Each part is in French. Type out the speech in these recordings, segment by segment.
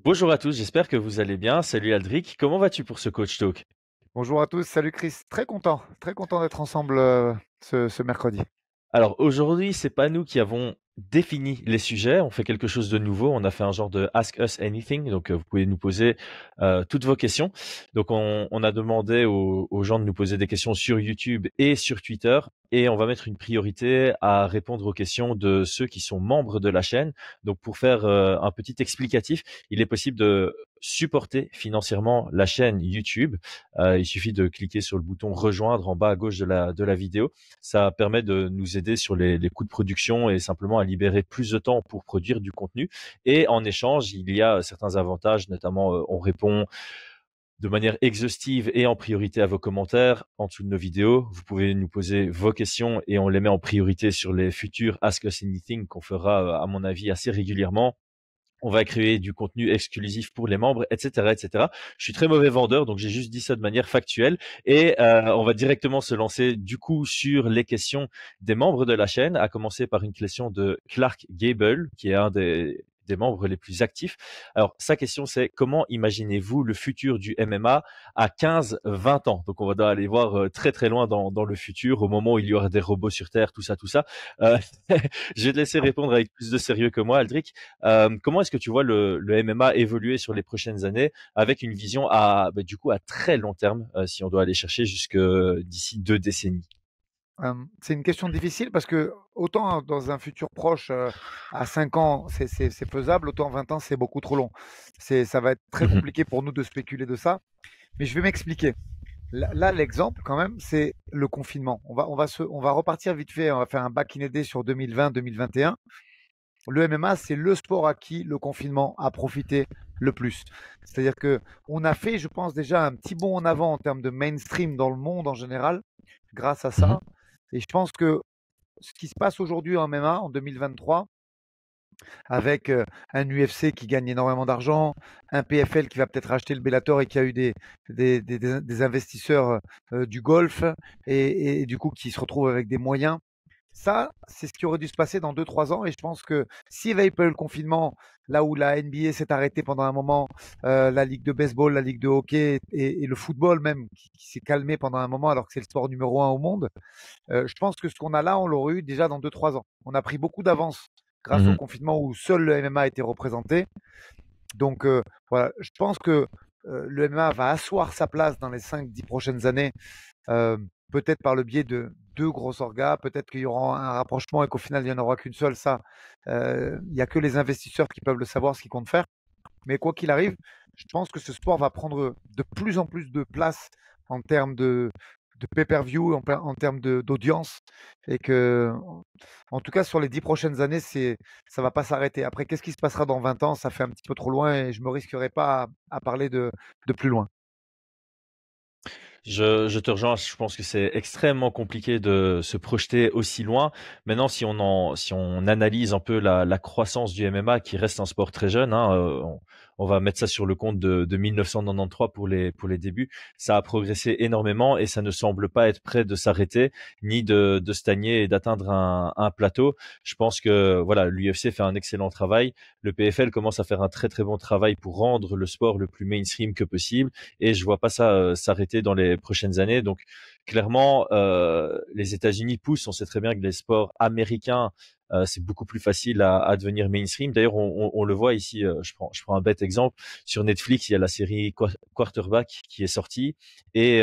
Bonjour à tous, j'espère que vous allez bien. Salut Aldric, comment vas-tu pour ce coach talk? Bonjour à tous, salut Chris. Très content d'être ensemble ce mercredi. Alors aujourd'hui, c'est pas nous qui avons défini les sujets, on fait quelque chose de nouveau, on a fait un genre de Ask Us Anything, donc vous pouvez nous poser toutes vos questions. Donc on a demandé aux gens de nous poser des questions sur YouTube et sur Twitter, et on va mettre une priorité à répondre aux questions de ceux qui sont membres de la chaîne. Donc pour faire un petit explicatif, il est possible de supporter financièrement la chaîne YouTube. Il suffit de cliquer sur le bouton rejoindre en bas à gauche de la vidéo. Ça permet de nous aider sur les coûts de production et simplement à libérer plus de temps pour produire du contenu. Et en échange, il y a certains avantages, notamment on répond de manière exhaustive et en priorité à vos commentaires en dessous de nos vidéos. Vous pouvez nous poser vos questions et on les met en priorité sur les futurs Ask Us Anything qu'on fera, à mon avis, assez régulièrement. On va créer du contenu exclusif pour les membres, etc., etc. Je suis très mauvais vendeur, donc j'ai juste dit ça de manière factuelle. Et on va directement se lancer du coup sur les questions des membres de la chaîne, à commencer par une question de Clark Gable, qui est un des membres les plus actifs. Alors, sa question, c'est comment imaginez-vous le futur du MMA à 15-20 ans? Donc, on va aller voir très très loin dans le futur, au moment où il y aura des robots sur Terre, tout ça, tout ça. Euh, je vais te laisser répondre avec plus de sérieux que moi, Aldric. Comment est-ce que tu vois le MMA évoluer sur les prochaines années avec une vision du coup à très long terme, si on doit aller chercher jusque d'ici 2 décennies? C'est une question difficile parce que autant dans un futur proche, à 5 ans, c'est faisable, autant 20 ans, c'est beaucoup trop long. Ça va être très Mhm, compliqué pour nous de spéculer de ça, mais je vais m'expliquer. Là, l'exemple quand même, c'est le confinement. On va repartir vite fait, on va faire un back in day sur 2020-2021. Le MMA, c'est le sport à qui le confinement a profité le plus. C'est-à-dire que on a fait, je pense, déjà un petit bond en avant en termes de mainstream dans le monde en général, grâce à mhm, ça. Et je pense que ce qui se passe aujourd'hui en MMA, en 2023, avec un UFC qui gagne énormément d'argent, un PFL qui va peut-être acheter le Bellator et qui a eu des investisseurs du golf et du coup qui se retrouvent avec des moyens. Ça, c'est ce qui aurait dû se passer dans 2 3 ans. Et je pense que s'il n'y avait pas eu le confinement, là où la NBA s'est arrêtée pendant un moment, la ligue de baseball, la ligue de hockey et le football même, qui s'est calmé pendant un moment alors que c'est le sport numéro un au monde, je pense que ce qu'on a là, on l'aurait eu déjà dans 2 3 ans. On a pris beaucoup d'avance grâce au mhm. confinement où seul le MMA a été représenté. Donc voilà, je pense que le MMA va asseoir sa place dans les 5 10 prochaines années, euh, peut-être par le biais de 2 gros orgas, peut-être qu'il y aura un rapprochement et qu'au final il n'y en aura qu'une seule. Ça, il n'y a que les investisseurs qui peuvent le savoir, ce qu'ils comptent faire. Mais quoi qu'il arrive, je pense que ce sport va prendre de plus en plus de place en termes de pay-per-view, en termes d'audience, et que, en tout cas, sur les 10 prochaines années, ça va pas s'arrêter. Après, qu'est-ce qui se passera dans 20 ans? Ça fait un petit peu trop loin et je me risquerai pas à parler de plus loin. Je te rejoins, je pense que c'est extrêmement compliqué de se projeter aussi loin. Maintenant, si on analyse un peu la croissance du MMA, qui reste un sport très jeune, hein, on va mettre ça sur le compte de 1993 pour les débuts. Ça a progressé énormément et ça ne semble pas être prêt de s'arrêter ni de stagner et d'atteindre un plateau. Je pense que voilà, l'UFC fait un excellent travail. Le PFL commence à faire un très très bon travail pour rendre le sport le plus mainstream que possible et je vois pas ça s'arrêter dans les prochaines années. Donc clairement, les États-Unis poussent. On sait très bien que les sports américains, c'est beaucoup plus facile à devenir mainstream. D'ailleurs, on le voit ici. Je prends un bête exemple. Sur Netflix, il y a la série Quarterback qui est sortie et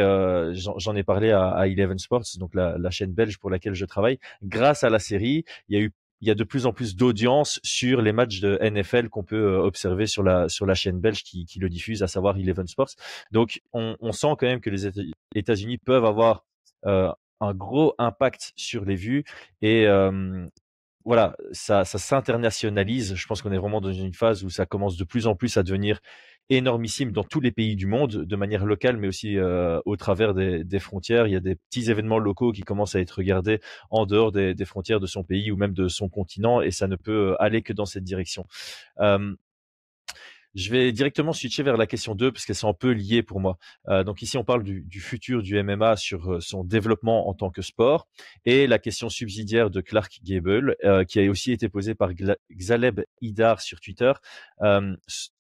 j'en ai parlé à Eleven Sports, donc la chaîne belge pour laquelle je travaille. Grâce à la série, il y a de plus en plus d'audience sur les matchs de NFL qu'on peut observer sur la chaîne belge qui le diffuse, à savoir Eleven Sports. Donc, on sent quand même que les États-Unis peuvent avoir euh, un gros impact sur les vues et voilà, ça s'internationalise. Je pense qu'on est vraiment dans une phase où ça commence de plus en plus à devenir énormissime dans tous les pays du monde, de manière locale, mais aussi au travers des frontières. Il y a des petits événements locaux qui commencent à être regardés en dehors des frontières de son pays ou même de son continent, et ça ne peut aller que dans cette direction. Euh, je vais directement switcher vers la question 2 parce qu'elles sont un peu liées pour moi. Donc ici, on parle du futur du MMA sur son développement en tant que sport et la question subsidiaire de Clark Gable qui a aussi été posée par Xaleb Idar sur Twitter.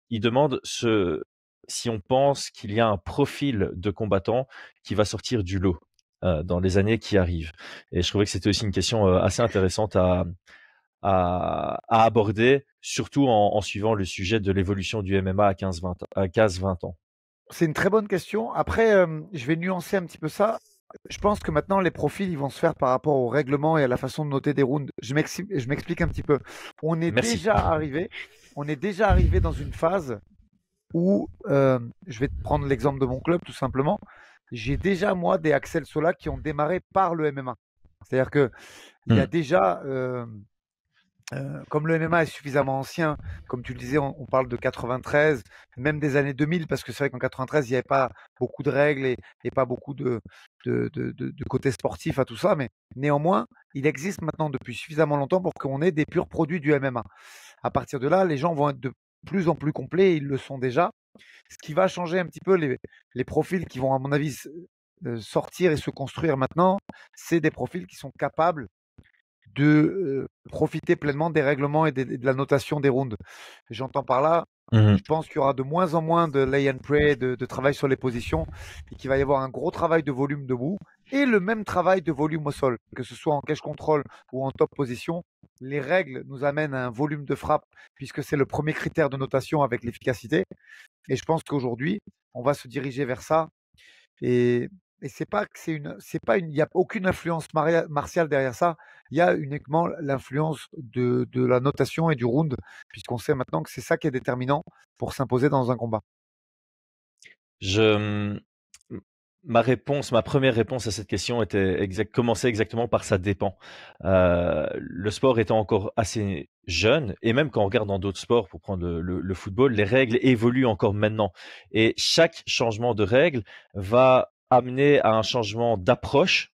il demande si on pense qu'il y a un profil de combattant qui va sortir du lot dans les années qui arrivent. Et je trouvais que c'était aussi une question assez intéressante à aborder, surtout en suivant le sujet de l'évolution du MMA à 15-20 ans. C'est une très bonne question. Après, je vais nuancer un petit peu ça. Je pense que maintenant, les profils, ils vont se faire par rapport au règlement et à la façon de noter des rounds. Je m'explique un petit peu. On est Merci. déjà arrivé, on est déjà arrivé dans une phase où, je vais te prendre l'exemple de mon club, tout simplement. J'ai déjà, moi, des Axel Sola qui ont démarré par le MMA. C'est-à-dire que il y a déjà, comme le MMA est suffisamment ancien, comme tu le disais, on parle de 93, même des années 2000, parce que c'est vrai qu'en 93, il n'y avait pas beaucoup de règles et pas beaucoup de côté sportif à tout ça, mais néanmoins, il existe maintenant depuis suffisamment longtemps pour qu'on ait des purs produits du MMA. À partir de là, les gens vont être de plus en plus complets, ils le sont déjà. Ce qui va changer un petit peu les profils qui vont, à mon avis, sortir et se construire maintenant, c'est des profils qui sont capables de profiter pleinement des règlements et de la notation des rounds. J'entends par là, je pense qu'il y aura de moins en moins de lay and pray, de travail sur les positions, et qu'il va y avoir un gros travail de volume debout et le même travail de volume au sol, que ce soit en cage control ou en top position. Les règles nous amènent à un volume de frappe, puisque c'est le premier critère de notation avec l'efficacité. Et je pense qu'aujourd'hui, on va se diriger vers ça. Et, c'est pas que il n'y a aucune influence martiale derrière ça. Il y a uniquement l'influence de la notation et du round, puisqu'on sait maintenant que c'est ça qui est déterminant pour s'imposer dans un combat. Je, ma première réponse à cette question commençait exactement par ça dépend. Le sport étant encore assez jeune, et même quand on regarde dans d'autres sports, pour prendre le football, les règles évoluent encore maintenant. Et chaque changement de règle va amener à un changement d'approche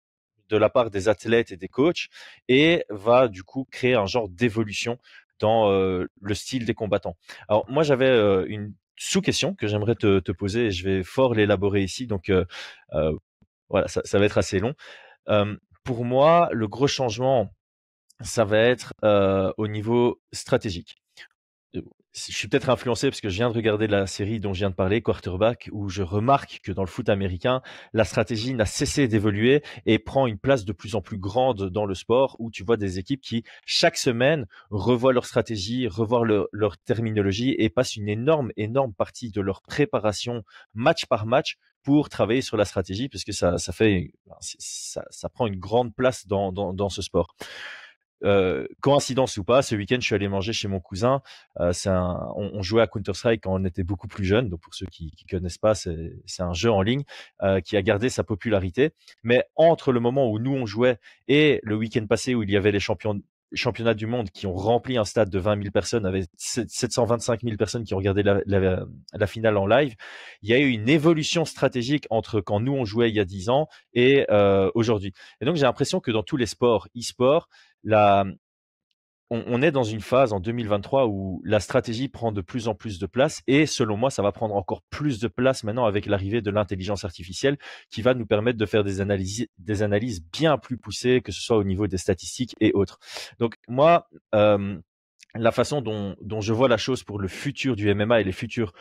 de la part des athlètes et des coachs, et va du coup créer un genre d'évolution dans le style des combattants. Alors moi j'avais une sous-question que j'aimerais te poser et je vais fort l'élaborer ici. Donc euh, voilà, ça va être assez long. Pour moi, le gros changement, ça va être au niveau stratégique. Je suis peut-être influencé parce que je viens de regarder la série dont je viens de parler, Quarterback, où je remarque que dans le foot américain, la stratégie n'a cessé d'évoluer et prend une place de plus en plus grande dans le sport, où tu vois des équipes qui, chaque semaine, revoient leur stratégie, revoient leur terminologie et passent une énorme partie de leur préparation match par match pour travailler sur la stratégie, parce que ça prend une grande place dans ce sport. Coïncidence ou pas, ce week-end, je suis allé manger chez mon cousin. On jouait à Counter-Strike quand on était beaucoup plus jeune. Donc pour ceux qui connaissent pas, c'est un jeu en ligne qui a gardé sa popularité. Mais entre le moment où nous on jouait et le week-end passé où il y avait les championnats du monde qui ont rempli un stade de 20 000 personnes, avec 725 000 personnes qui ont regardé la finale en live, il y a eu une évolution stratégique entre quand nous on jouait il y a 10 ans et aujourd'hui. Et donc j'ai l'impression que dans tous les sports e-sport, la, on est dans une phase en 2023 où la stratégie prend de plus en plus de place, et selon moi, ça va prendre encore plus de place maintenant avec l'arrivée de l'intelligence artificielle qui va nous permettre de faire des analyses bien plus poussées, que ce soit au niveau des statistiques et autres. Donc moi, la façon dont je vois la chose pour le futur du MMA et les futurs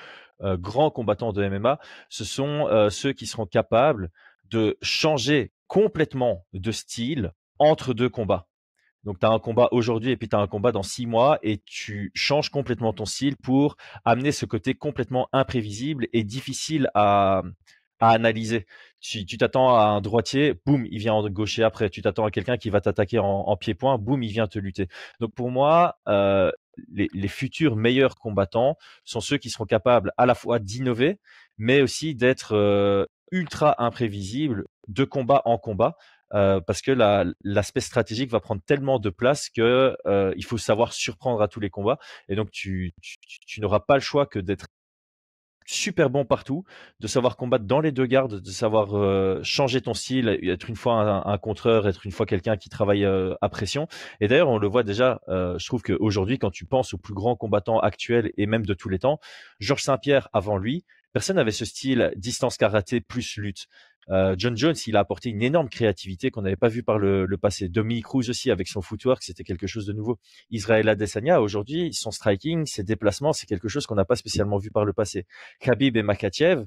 grands combattants de MMA, ce sont ceux qui seront capables de changer complètement de style entre deux combats. Donc, tu as un combat aujourd'hui et puis tu as un combat dans 6 mois, et tu changes complètement ton style pour amener ce côté complètement imprévisible et difficile à analyser. Tu t'attends à un droitier, boum, il vient en gaucher après. Tu t'attends à quelqu'un qui va t'attaquer en pied-point, boum, il vient te lutter. Donc, pour moi, les futurs meilleurs combattants sont ceux qui seront capables à la fois d'innover, mais aussi d'être ultra imprévisibles de combat en combat. Parce que l'aspect stratégique va prendre tellement de place que il faut savoir surprendre à tous les combats, et donc tu n'auras pas le choix que d'être super bon partout, de savoir combattre dans les deux gardes, de savoir changer ton style, être une fois un contreur, être une fois quelqu'un qui travaille à pression. Et d'ailleurs, on le voit déjà, je trouve qu'aujourd'hui, quand tu penses aux plus grands combattants actuels et même de tous les temps, Georges Saint-Pierre avant lui, personne n'avait ce style distance karaté plus lutte. John Jones, il a apporté une énorme créativité qu'on n'avait pas vue par le passé. Dominic Cruz aussi, avec son footwork, c'était quelque chose de nouveau. Israel Adesanya, aujourd'hui, son striking, ses déplacements, c'est quelque chose qu'on n'a pas spécialement vu par le passé. Khabib et Makhachev,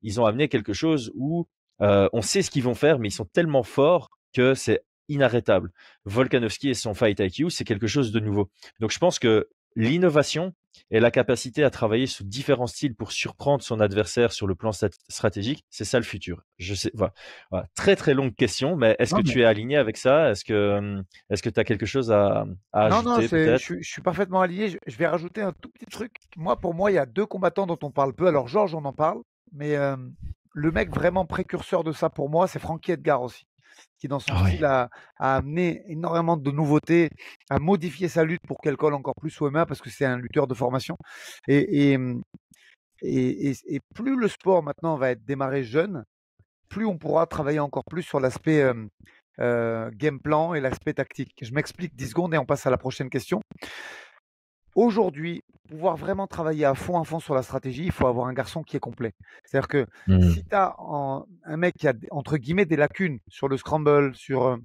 ils ont amené quelque chose où on sait ce qu'ils vont faire, mais ils sont tellement forts que c'est inarrêtable. Volkanovski et son fight IQ, c'est quelque chose de nouveau. Donc je pense que l'innovation et la capacité à travailler sous différents styles pour surprendre son adversaire sur le plan stratégique, c'est ça le futur. Je sais, voilà. Voilà. Très très longue question, mais est-ce Non, que mais tu es aligné avec ça? Est-ce que tu as quelque chose à non, non, ajouter peut-être? je suis parfaitement aligné. Je vais rajouter un tout petit truc. Moi, pour moi, il y a deux combattants dont on parle peu. Alors, Georges, on en parle, mais le mec vraiment précurseur de ça pour moi, c'est Frankie Edgar aussi, qui dans son Ah style ouais. a amené énormément de nouveautés, a modifié sa lutte pour qu'elle colle encore plus au MMA parce que c'est un lutteur de formation. Et, et, et plus le sport maintenant va être démarré jeune, plus on pourra travailler encore plus sur l'aspect game plan et l'aspect tactique. Je m'explique 10 secondes et on passe à la prochaine question. Aujourd'hui, pour pouvoir vraiment travailler à fond sur la stratégie, il faut avoir un garçon qui est complet. C'est-à-dire que si Hmm. tu as un mec qui a, entre guillemets, des lacunes sur le scramble, sur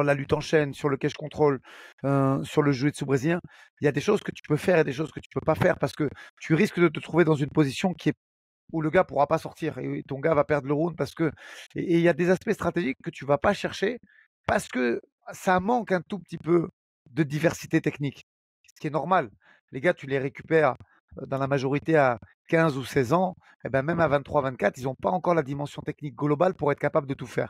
la lutte en chaîne, sur le cage control, sur le jiu-jitsu brésilien, il y a des choses que tu peux faire et des choses que tu peux pas faire parce que tu risques de te trouver dans une position où le gars pourra pas sortir et ton gars va perdre le round parce que et il y a des aspects stratégiques que tu vas pas chercher parce que ça manque un tout petit peu de diversité technique, ce qui est normal. Les gars, tu les récupères dans la majorité à 15 ou 16 ans, et ben même à 23, 24, ils n'ont pas encore la dimension technique globale pour être capable de tout faire.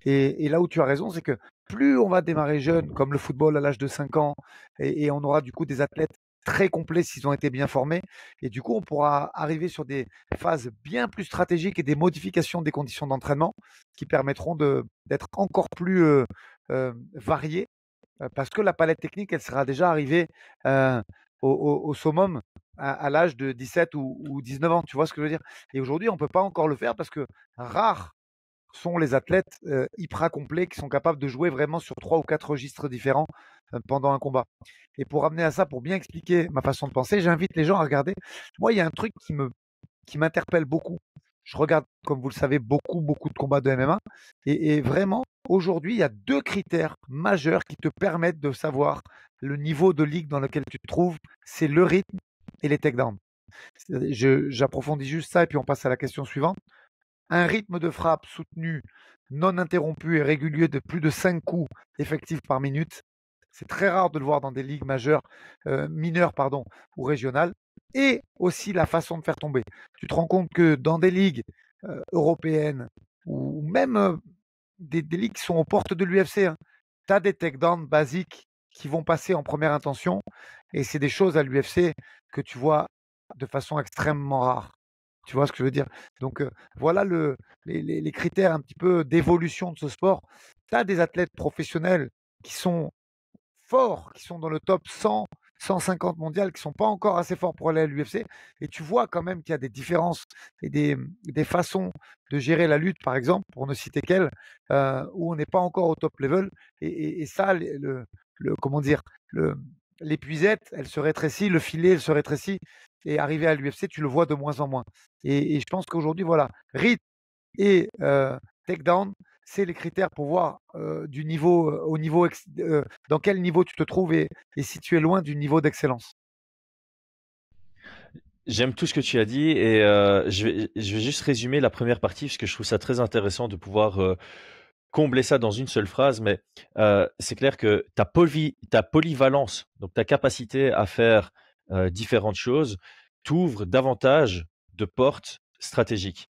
Et là où tu as raison, c'est que plus on va démarrer jeune, comme le football à l'âge de 5 ans, et on aura du coup des athlètes très complets s'ils ont été bien formés, et du coup on pourra arriver sur des phases bien plus stratégiques et des modifications des conditions d'entraînement qui permettront d'être encore plus variées, parce que la palette technique, elle sera déjà arrivée euh, au summum à l'âge de 17 ou 19 ans, tu vois ce que je veux dire? Et aujourd'hui, on ne peut pas encore le faire parce que rares sont les athlètes hyper complets qui sont capables de jouer vraiment sur trois ou quatre registres différents pendant un combat. Et pour amener à ça, pour bien expliquer ma façon de penser, j'invite les gens à regarder. Moi, il y a un truc qui m'interpelle beaucoup. Je regarde, comme vous le savez, beaucoup de combats de MMA. Et vraiment, aujourd'hui, il y a deux critères majeurs qui te permettent de savoir le niveau de ligue dans lequel tu te trouves. C'est le rythme et les takedowns. J'approfondis juste ça et puis on passe à la question suivante. Un rythme de frappe soutenu, non interrompu et régulier de plus de 5 coups effectifs par minute. C'est très rare de le voir dans des ligues majeures, mineures pardon, ou régionales. Et aussi la façon de faire tomber. Tu te rends compte que dans des ligues européennes ou même des ligues qui sont aux portes de l'UFC, hein, tu as des takedowns basiques qui vont passer en première intention. Et c'est des choses à l'UFC que tu vois de façon extrêmement rare. Tu vois ce que je veux dire? Donc voilà les critères un petit peu d'évolution de ce sport. Tu as des athlètes professionnels qui sont forts, qui sont dans le top 100, 150 mondial, qui sont pas encore assez forts pour aller à l'UFC. Et tu vois quand même qu'il y a des différences et des façons de gérer la lutte, par exemple, pour ne citer qu'elle, où on n'est pas encore au top level. Et ça, comment dire, le, l'épuisette, elle se rétrécit, le filet, elle se rétrécit. Et arrivé à l'UFC, tu le vois de moins en moins. Et je pense qu'aujourd'hui, voilà, rythme et takedown, c'est les critères pour voir du niveau, dans quel niveau tu te trouves et si tu es loin du niveau d'excellence. J'aime tout ce que tu as dit et je vais juste résumer la première partie parce que je trouve ça très intéressant de pouvoir combler ça dans une seule phrase, mais c'est clair que ta polyvalence, donc ta capacité à faire différentes choses, t'ouvre davantage de portes stratégiques.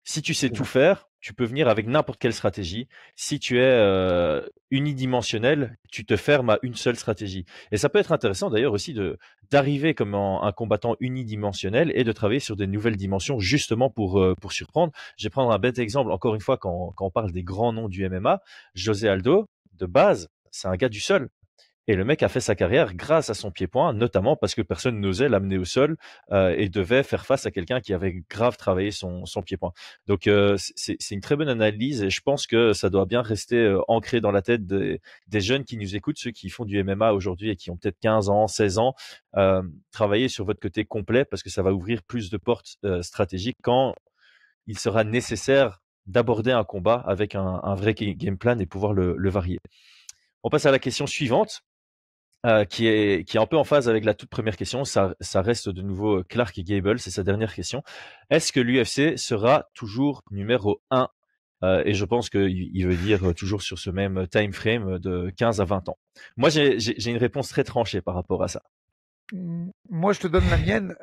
Si tu sais tout faire, tu peux venir avec n'importe quelle stratégie. Si tu es unidimensionnel, tu te fermes à une seule stratégie. Et ça peut être intéressant d'ailleurs aussi de d'arriver comme un combattant unidimensionnel et de travailler sur des nouvelles dimensions justement pour surprendre. Je vais prendre un bête exemple, encore une fois, quand on parle des grands noms du MMA, José Aldo, de base, c'est un gars du sol. Et le mec a fait sa carrière grâce à son pied-point, notamment parce que personne n'osait l'amener au sol et devait faire face à quelqu'un qui avait grave travaillé son pied-point. Donc c'est une très bonne analyse et je pense que ça doit bien rester ancré dans la tête des jeunes qui nous écoutent, ceux qui font du MMA aujourd'hui et qui ont peut-être 15 ans, 16 ans. Travaillez sur votre côté complet parce que ça va ouvrir plus de portes stratégiques quand il sera nécessaire d'aborder un combat avec un vrai game plan et pouvoir le varier. On passe à la question suivante, qui est un peu en phase avec la toute première question. Ça reste de nouveau Clark Gable, c'est sa dernière question. Est-ce que l'UFC sera toujours numéro 1? Et je pense qu'il veut dire toujours sur ce même time frame de 15 à 20 ans. Moi, j'ai une réponse très tranchée par rapport à ça. Moi, je te donne la mienne.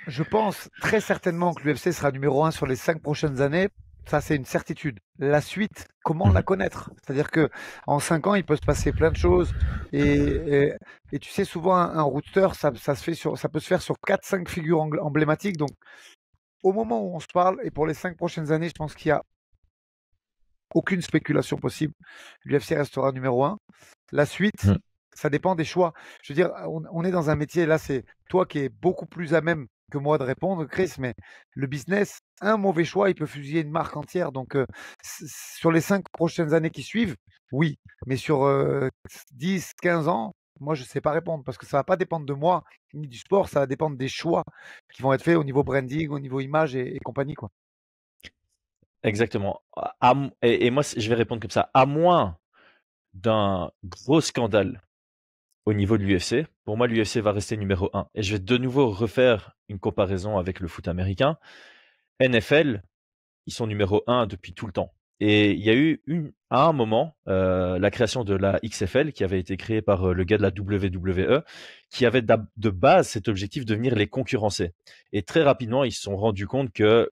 Je pense très certainement que l'UFC sera numéro 1 sur les 5 prochaines années. Ça, c'est une certitude. La suite, comment la connaître? C'est-à-dire que en 5 ans, il peut se passer plein de choses. Et tu sais, souvent, un roadster, ça peut se faire sur 4-5 figures emblématiques. Donc, au moment où on se parle, et pour les 5 prochaines années, je pense qu'il y a aucune spéculation possible. L'UFC restera numéro 1. La suite, Mm. ça dépend des choix. Je veux dire, on est dans un métier, là, c'est toi qui es beaucoup plus à même que moi de répondre, Chris, mais le business, un mauvais choix, il peut fusiller une marque entière. Donc, sur les 5 prochaines années qui suivent, oui. Mais sur 10, 15 ans, moi, je ne sais pas répondre parce que ça ne va pas dépendre de moi ni du sport, ça va dépendre des choix qui vont être faits au niveau branding, au niveau image et compagnie, quoi. Exactement. Et moi, je vais répondre comme ça. À moins d'un gros scandale au niveau de l'UFC, pour moi, l'UFC va rester numéro 1. Et je vais de nouveau refaire une comparaison avec le foot américain. NFL, ils sont numéro 1 depuis tout le temps. Et il y a eu à un moment la création de la XFL qui avait été créée par le gars de la WWE qui avait de base cet objectif de venir les concurrencer. Et très rapidement, ils se sont rendus compte que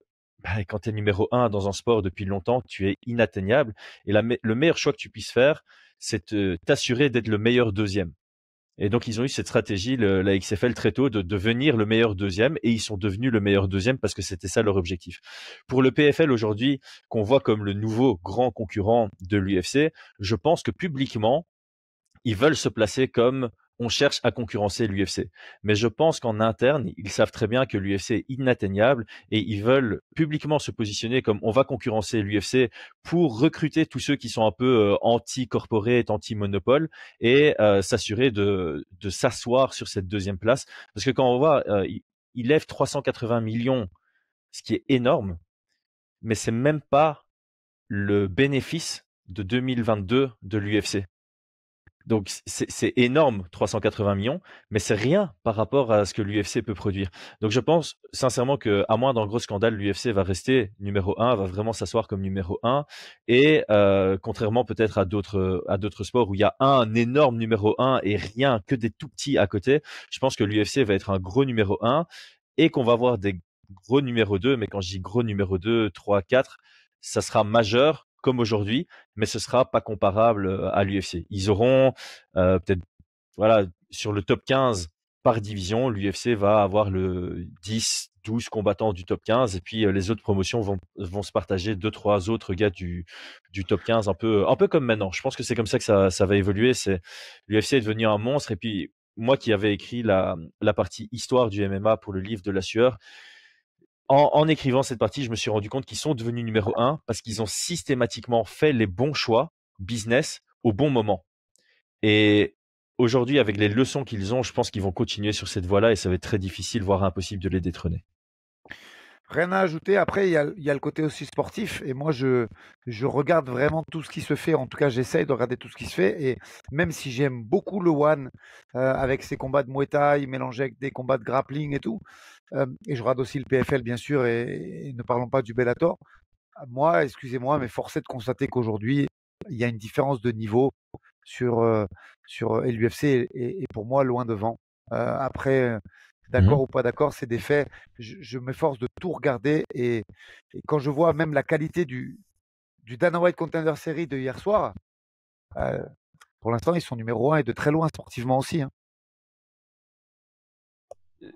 quand tu es numéro 1 dans un sport depuis longtemps, tu es inatteignable. Et le meilleur choix que tu puisses faire, c'est t'assurer d'être le meilleur deuxième. Et donc, ils ont eu cette stratégie, la XFL, très tôt, de devenir le meilleur deuxième, et ils sont devenus le meilleur deuxième parce que c'était ça leur objectif. Pour le PFL aujourd'hui, qu'on voit comme le nouveau grand concurrent de l'UFC, je pense que publiquement, ils veulent se placer comme on cherche à concurrencer l'UFC. Mais je pense qu'en interne, ils savent très bien que l'UFC est inatteignable et ils veulent publiquement se positionner comme on va concurrencer l'UFC pour recruter tous ceux qui sont un peu anti-corporate, anti-monopole et s'assurer de s'asseoir sur cette deuxième place. Parce que quand on voit, ils lèvent 380 millions, ce qui est énorme, mais c'est même pas le bénéfice de 2022 de l'UFC. Donc c'est énorme, 380 millions, mais c'est rien par rapport à ce que l'UFC peut produire. Donc je pense sincèrement que, à moins d'un gros scandale, l'UFC va rester numéro 1, va vraiment s'asseoir comme numéro 1. Et contrairement peut-être à d'autres sports où il y a un énorme numéro 1 et rien que des tout petits à côté, je pense que l'UFC va être un gros numéro 1 et qu'on va avoir des gros numéro 2. Mais quand je dis gros numéro 2, 3, 4, ça sera majeur comme aujourd'hui, mais ce sera pas comparable à l'UFC. Ils auront peut-être, voilà, sur le top 15 par division, l'UFC va avoir le 10, 12 combattants du top 15 et puis les autres promotions vont se partager deux, trois autres gars du top 15 un peu comme maintenant. Je pense que c'est comme ça que ça va évoluer. L'UFC est devenu un monstre et puis moi qui avais écrit la partie histoire du MMA pour le livre de la sueur, en écrivant cette partie, je me suis rendu compte qu'ils sont devenus numéro 1 parce qu'ils ont systématiquement fait les bons choix business au bon moment. Et aujourd'hui, avec les leçons qu'ils ont, je pense qu'ils vont continuer sur cette voie-là et ça va être très difficile, voire impossible de les détrôner. Rien à ajouter. Après, il y a le côté aussi sportif. Et moi, je regarde vraiment tout ce qui se fait. En tout cas, j'essaye de regarder tout ce qui se fait. Et même si j'aime beaucoup le One, avec ses combats de Muay Thai mélangés avec des combats de grappling et tout, et je regarde aussi le PFL, bien sûr, et ne parlons pas du Bellator. Moi, excusez-moi, mais force est de constater qu'aujourd'hui, il y a une différence de niveau sur l'UFC et pour moi, loin devant. Après, d'accord Mhm. ou pas d'accord, c'est des faits. Je m'efforce de tout regarder et quand je vois même la qualité du Dana White Contender Series de hier soir, euh, pour l'instant, ils sont numéro 1 et de très loin sportivement aussi, hein.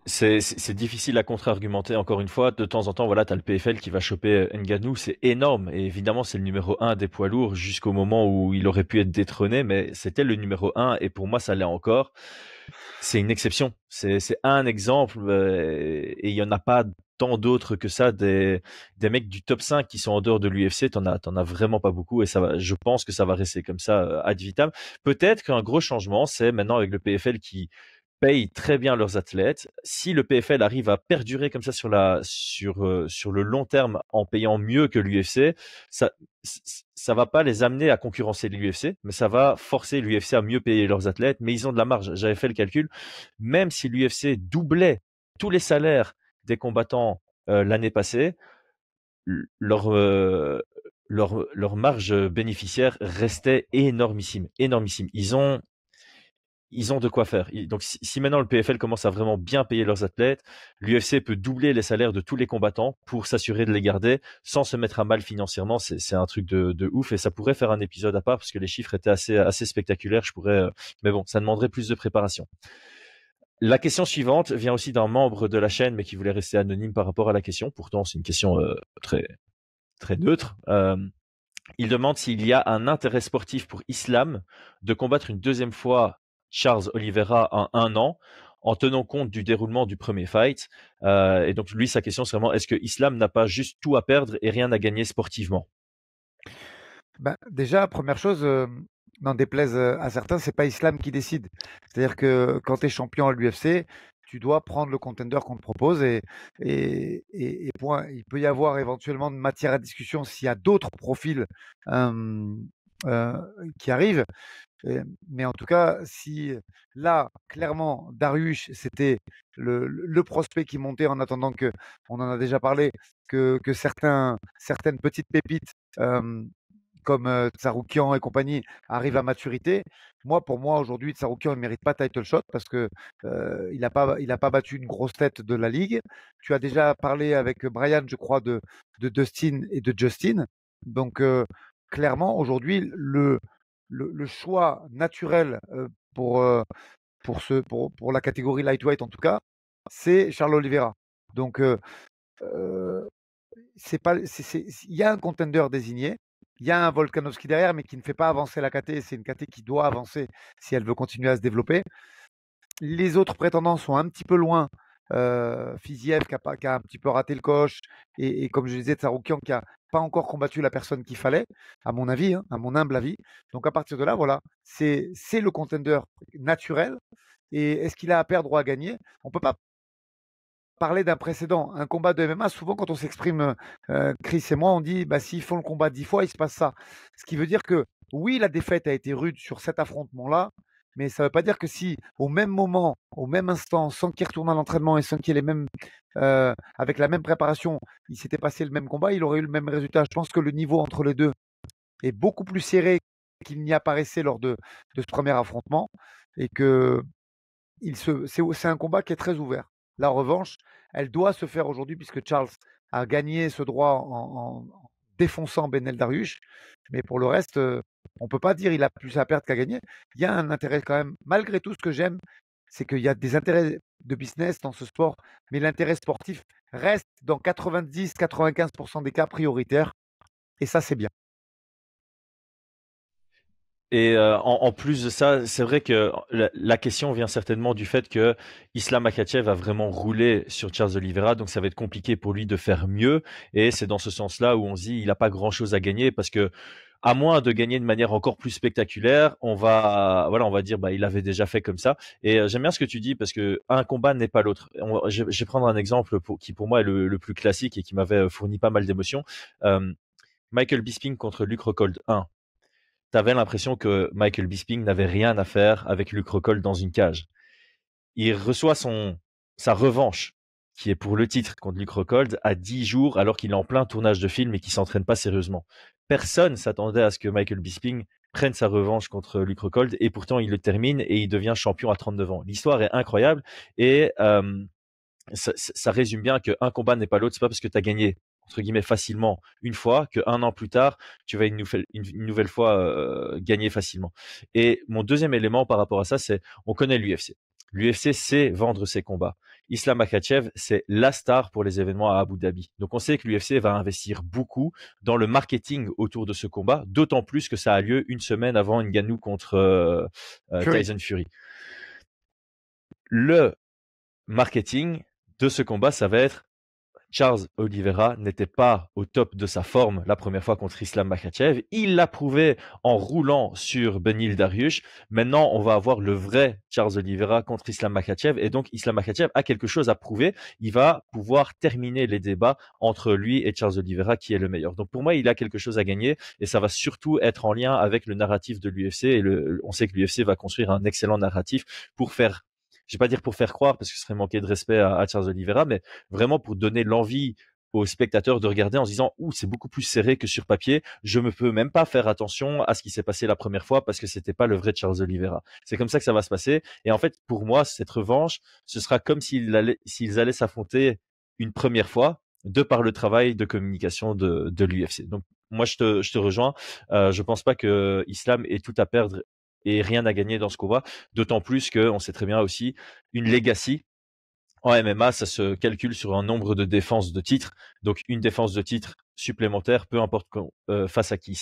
C'est difficile à contre-argumenter encore une fois. De temps en temps, voilà, tu as le PFL qui va choper Ngannou, c'est énorme. Et évidemment, c'est le numéro 1 des poids lourds jusqu'au moment où il aurait pu être détrôné, mais c'était le numéro 1 et pour moi, ça l'est encore. C'est une exception. C'est un exemple et il y en a pas tant d'autres que ça. Des mecs du top 5 qui sont en dehors de l'UFC, t'en as vraiment pas beaucoup et je pense que ça va rester comme ça ad vitam. Peut-être qu'un gros changement, c'est maintenant avec le PFL qui payent très bien leurs athlètes. Si le PFL arrive à perdurer comme ça sur le long terme en payant mieux que l'UFC, ça ça va pas les amener à concurrencer l'UFC, mais ça va forcer l'UFC à mieux payer leurs athlètes. Mais ils ont de la marge. J'avais fait le calcul. Même si l'UFC doublait tous les salaires des combattants l'année passée, leur, euh, leur marge bénéficiaire restait énormissime, énormissime. Ils ont de quoi faire. Donc, si maintenant le PFL commence à vraiment bien payer leurs athlètes, l'UFC peut doubler les salaires de tous les combattants pour s'assurer de les garder sans se mettre à mal financièrement. C'est un truc de ouf et ça pourrait faire un épisode à part parce que les chiffres étaient assez spectaculaires. Mais bon, ça demanderait plus de préparation. La question suivante vient aussi d'un membre de la chaîne, mais qui voulait rester anonyme par rapport à la question. Pourtant, c'est une question très très neutre. Il demande s'il y a un intérêt sportif pour Islam de combattre une deuxième fois Charles Oliveira en 1 an, en tenant compte du déroulement du premier fight. Et donc lui, sa question, c'est vraiment est-ce que Islam n'a pas juste tout à perdre et rien à gagner sportivement? Ben, déjà, première chose, n'en déplaise à certains, c'est pas Islam qui décide. C'est-à-dire que quand tu es champion à l'UFC, tu dois prendre le contender qu'on te propose et point. Il peut y avoir éventuellement de matière à discussion s'il y a d'autres profils euh, euh, qui arrivent. Mais en tout cas, si là, clairement, Dariush, c'était le prospect qui montait en attendant que, on en a déjà parlé, que certaines petites pépites comme Tsaroukian et compagnie arrivent à maturité. Pour moi, aujourd'hui, Tsaroukian ne mérite pas title shot parce que il a pas battu une grosse tête de la ligue. Tu as déjà parlé avec Brian, je crois, de Dustin et de Justin. Donc, clairement, aujourd'hui, le choix naturel pour la catégorie lightweight, en tout cas, c'est Charles Oliveira. Donc, euh, c'est pas, il y a un contender désigné, il y a un Volkanovski derrière, mais qui ne fait pas avancer la KT. C'est une KT qui doit avancer si elle veut continuer à se développer. Les autres prétendants sont un petit peu loin. Fiziev qui a un petit peu raté le coche, et comme je disais, Tsaroukian qui a pas encore combattu la personne qu'il fallait, à mon avis, hein, à mon humble avis. Donc à partir de là, voilà, c'est le contender naturel. Et est-ce qu'il a à perdre ou à gagner? On peut pas parler d'un précédent. Un combat de MMA, souvent quand on s'exprime, Chris et moi, on dit bah, s'ils font le combat 10 fois, il se passe ça. Ce qui veut dire que oui, la défaite a été rude sur cet affrontement-là, mais ça ne veut pas dire que si au même moment, au même instant, sans qu'il retourne à l'entraînement et sans qu'il ait les mêmes, avec la même préparation, il s'était passé le même combat, il aurait eu le même résultat. Je pense que le niveau entre les deux est beaucoup plus serré qu'il n'y apparaissait lors de ce premier affrontement et que c'est un combat qui est très ouvert. La revanche, elle doit se faire aujourd'hui puisque Charles a gagné ce droit en défonçant Benel Dariush. Mais pour le reste, on ne peut pas dire il a plus à perdre qu'à gagner. Il y a un intérêt quand même. Malgré tout, ce que j'aime, c'est qu'il y a des intérêts de business dans ce sport, mais l'intérêt sportif reste dans 90-95% des cas prioritaires. Et ça, c'est bien. Et en plus de ça, c'est vrai que la question vient certainement du fait que Islam Makhachev a vraiment roulé sur Charles Oliveira, donc ça va être compliqué pour lui de faire mieux. Et c'est dans ce sens-là où on se dit il n'a pas grand-chose à gagner parce que à moins de gagner de manière encore plus spectaculaire, on va dire bah il avait déjà fait comme ça. Et j'aime bien ce que tu dis parce que un combat n'est pas l'autre. Je vais prendre un exemple qui pour moi est le plus classique et qui m'avait fourni pas mal d'émotions. Euh, Michael Bisping contre Luke Rockhold 1. T'avais l'impression que Michael Bisping n'avait rien à faire avec Luke Rockhold dans une cage. Il reçoit sa revanche, qui est pour le titre contre Luke Rockhold, à 10 jours alors qu'il est en plein tournage de film et qu'il s'entraîne pas sérieusement. Personne s'attendait à ce que Michael Bisping prenne sa revanche contre Luke Rockhold et pourtant il le termine et il devient champion à 39 ans. L'histoire est incroyable et ça résume bien qu'un combat n'est pas l'autre. C'est pas parce que tu as gagné entre guillemets facilement une fois qu'un an plus tard tu vas une nouvelle fois gagner facilement. Et mon deuxième élément par rapport à ça, c'est on connaît l'UFC. L'UFC sait vendre ses combats. Islam Makhachev, c'est la star pour les événements à Abu Dhabi. Donc on sait que l'UFC va investir beaucoup dans le marketing autour de ce combat, d'autant plus que ça a lieu une semaine avant Ngannou contre Tyson Fury. Le marketing de ce combat, ça va être Charles Oliveira n'était pas au top de sa forme la première fois contre Islam Makhachev. Il l'a prouvé en roulant sur Benil Dariush. Maintenant, on va avoir le vrai Charles Oliveira contre Islam Makhachev. Et donc, Islam Makhachev a quelque chose à prouver. Il va pouvoir terminer les débats entre lui et Charles Oliveira, qui est le meilleur. Donc, pour moi, il a quelque chose à gagner. Et ça va surtout être en lien avec le narratif de l'UFC. Et on sait que l'UFC va construire un excellent narratif pour faire, je vais pas dire pour faire croire, parce que ce serait manquer de respect à Charles Oliveira, mais vraiment pour donner l'envie aux spectateurs de regarder en se disant ouh, c'est beaucoup plus serré que sur papier, je me peux même pas faire attention à ce qui s'est passé la première fois parce que c'était pas le vrai Charles Oliveira. C'est comme ça que ça va se passer. Et en fait, pour moi, cette revanche, ce sera comme s'ils allaient s'affronter une première fois de par le travail de communication de l'UFC. Donc moi, je te rejoins. Je pense pas que Islam ait tout à perdre et rien à gagner dans ce combat. D'autant plus qu'on sait très bien aussi une legacy. En MMA, ça se calcule sur un nombre de défenses de titre. Donc, une défense de titre supplémentaire, peu importe face à qui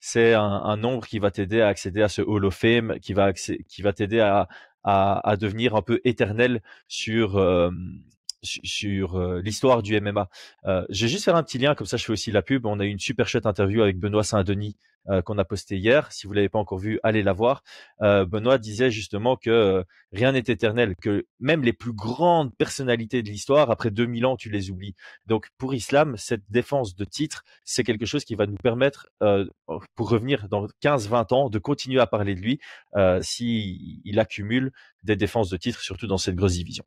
c'est un nombre qui va t'aider à accéder à ce Hall of Fame, qui va t'aider à devenir un peu éternel sur l'histoire du MMA. Je vais juste faire un petit lien, comme ça je fais aussi la pub. On a eu une super chouette interview avec Benoît Saint-Denis qu'on a posté hier. Si vous l'avez pas encore vu, allez la voir. Benoît disait justement que rien n'est éternel, que même les plus grandes personnalités de l'histoire, après 2000 ans, tu les oublies. Donc pour Islam, cette défense de titre, c'est quelque chose qui va nous permettre, pour revenir dans 15-20 ans, de continuer à parler de lui s'il accumule des défenses de titre, surtout dans cette grosse division.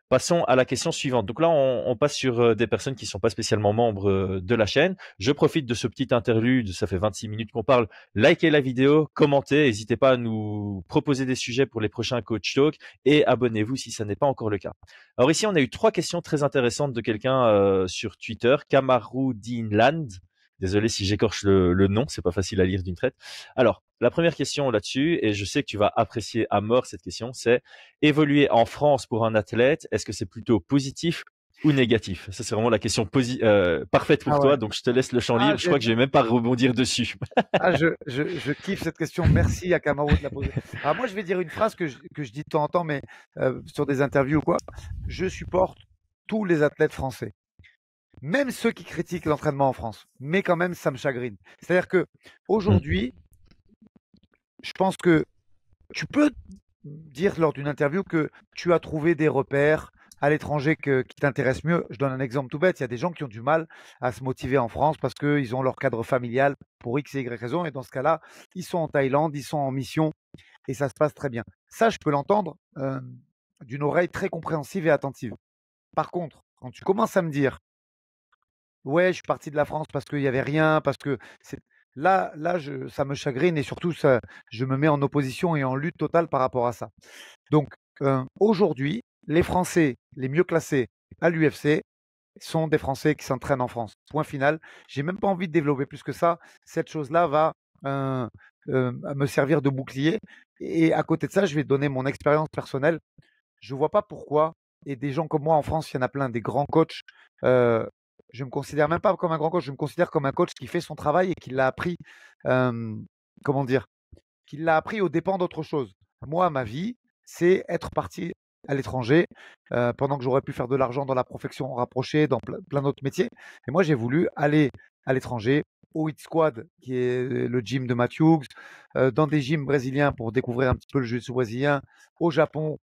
Passons à la question suivante. Donc là, on passe sur des personnes qui ne sont pas spécialement membres de la chaîne. Je profite de ce petit interlude, ça fait 26 minutes qu'on parle. Likez la vidéo, commentez, n'hésitez pas à nous proposer des sujets pour les prochains Coach Talk et abonnez-vous si ça n'est pas encore le cas. Alors ici, on a eu 3 questions très intéressantes de quelqu'un sur Twitter, Kamaroudinland. Désolé si j'écorche le nom, c'est pas facile à lire d'une traite. Alors, la première question là-dessus, et je sais que tu vas apprécier à mort cette question, c'est évoluer en France pour un athlète, est-ce que c'est plutôt positif ou négatif? Ça, c'est vraiment la question parfaite pour toi, Ouais. donc je te laisse le champ Ah, libre. Je crois que je vais même pas rebondir dessus. je kiffe cette question. Merci à Camaro de la poser. Alors moi, je vais dire une phrase que je dis de temps en temps, mais sur des interviews ou quoi. Je supporte tous les athlètes français, même ceux qui critiquent l'entraînement en France. Mais quand même, ça me chagrine. C'est-à-dire que aujourd'hui, je pense que tu peux dire lors d'une interview que tu as trouvé des repères à l'étranger qui t'intéressent mieux. Je donne un exemple tout bête. Il y a des gens qui ont du mal à se motiver en France parce qu'ils ont leur cadre familial pour X et Y raison. Et dans ce cas-là, ils sont en Thaïlande, ils sont en mission et ça se passe très bien. Ça, je peux l'entendre d'une oreille très compréhensive et attentive. Par contre, quand tu commences à me dire, ouais, je suis parti de la France parce qu'il n'y avait rien, parce que c'est ça me chagrine et surtout ça, je me mets en opposition et en lutte totale par rapport à ça. Donc aujourd'hui, les Français les mieux classés à l'UFC sont des Français qui s'entraînent en France. Point final. J'ai même pas envie de développer plus que ça. Cette chose-là va euh, me servir de bouclier. Et à côté de ça, je vais donner mon expérience personnelle. Je vois pas pourquoi. Et des gens comme moi en France, il y en a plein, des grands coachs. Je me considère même pas comme un grand coach. Je me considère comme un coach qui fait son travail et qui l'a appris. Comment dire, qui l'a appris aux dépens d'autre chose. Moi, ma vie, c'est être parti à l'étranger pendant que j'aurais pu faire de l'argent dans la profession rapprochée, dans plein d'autres métiers. Et moi, j'ai voulu aller à l'étranger, au Hit Squad, qui est le gym de Matt Hughes, dans des gyms brésiliens pour découvrir un petit peu le jiu-jitsu brésilien, au Japon,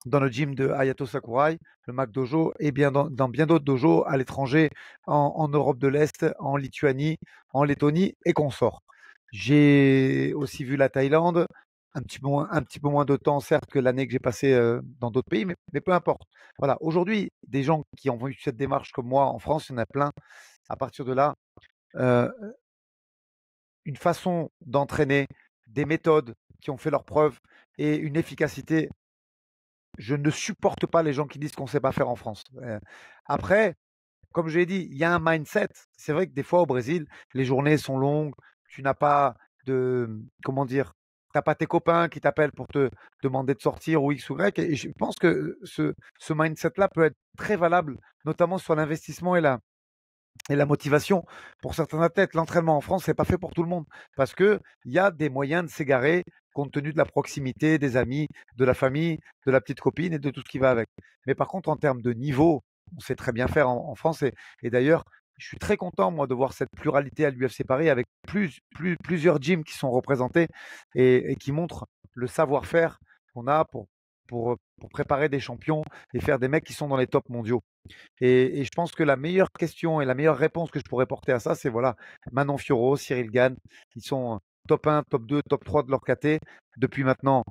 dans le gym de Hayato Sakurai, le Mac Dojo, et bien dans bien d'autres dojos à l'étranger, en Europe de l'Est, en Lituanie, en Lettonie et consorts. J'ai aussi vu la Thaïlande, un petit peu moins de temps, certes, que l'année que j'ai passée dans d'autres pays, mais peu importe. Voilà, aujourd'hui, des gens qui ont eu cette démarche comme moi en France, il y en a plein. À partir de là, euh, une façon d'entraîner, des méthodes qui ont fait leurs preuves et une efficacité. Je ne supporte pas les gens qui disent qu'on ne sait pas faire en France. Après, comme je l'ai dit, il y a un mindset. C'est vrai que des fois au Brésil, les journées sont longues. Tu n'as pas de, comment dire, t'as pas tes copains qui t'appellent pour te demander de sortir ou X ou Y. Et je pense que ce mindset-là peut être très valable, notamment sur l'investissement et la motivation. Pour certains athlètes, l'entraînement en France, c'est pas fait pour tout le monde parce que il y a des moyens de s'égarer compte tenu de la proximité des amis, de la famille, de la petite copine et de tout ce qui va avec. Mais par contre, en termes de niveau on sait très bien faire en France. Et d'ailleurs, je suis très content, moi, de voir cette pluralité à l'UFC Paris avec plusieurs gyms qui sont représentés et qui montrent le savoir-faire qu'on a pour préparer des champions et faire des mecs qui sont dans les tops mondiaux. Et je pense que la meilleure question et la meilleure réponse que je pourrais porter à ça, c'est voilà, Manon Fiorot, Cyril Gann, qui sont top 1, top 2, top 3 de leur KT depuis maintenant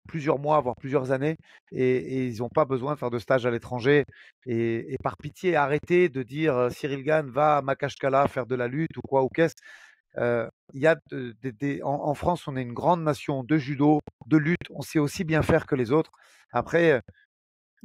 plusieurs mois, voire plusieurs années, et ils n'ont pas besoin de faire de stage à l'étranger. Et par pitié, arrêtez de dire Cyril Gann va à Makashkala faire de la lutte ou quoi ou qu'est-ce. Il y a en France, on est une grande nation de judo, de lutte, on sait aussi bien faire que les autres. Après,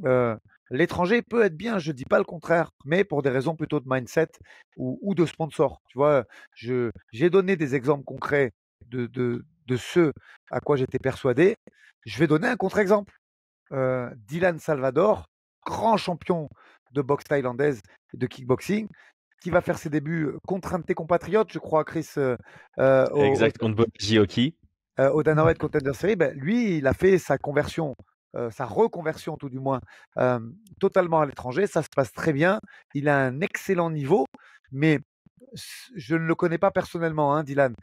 euh, l'étranger peut être bien, je ne dis pas le contraire, mais pour des raisons plutôt de mindset ou de sponsor. Tu vois, j'ai donné des exemples concrets de ceux à quoi j'étais persuadé. Je vais donner un contre-exemple. Dylan Salvador, grand champion de boxe thaïlandaise et de kickboxing, qui va faire ses débuts contre un de tes compatriotes, je crois, Chris, Exact, contre Boji Hoki. au Dana White Contender Series, ben, lui, il a fait sa conversion, sa reconversion tout du moins, totalement à l'étranger. Ça se passe très bien. Il a un excellent niveau, mais je ne le connais pas personnellement, hein, Dylan,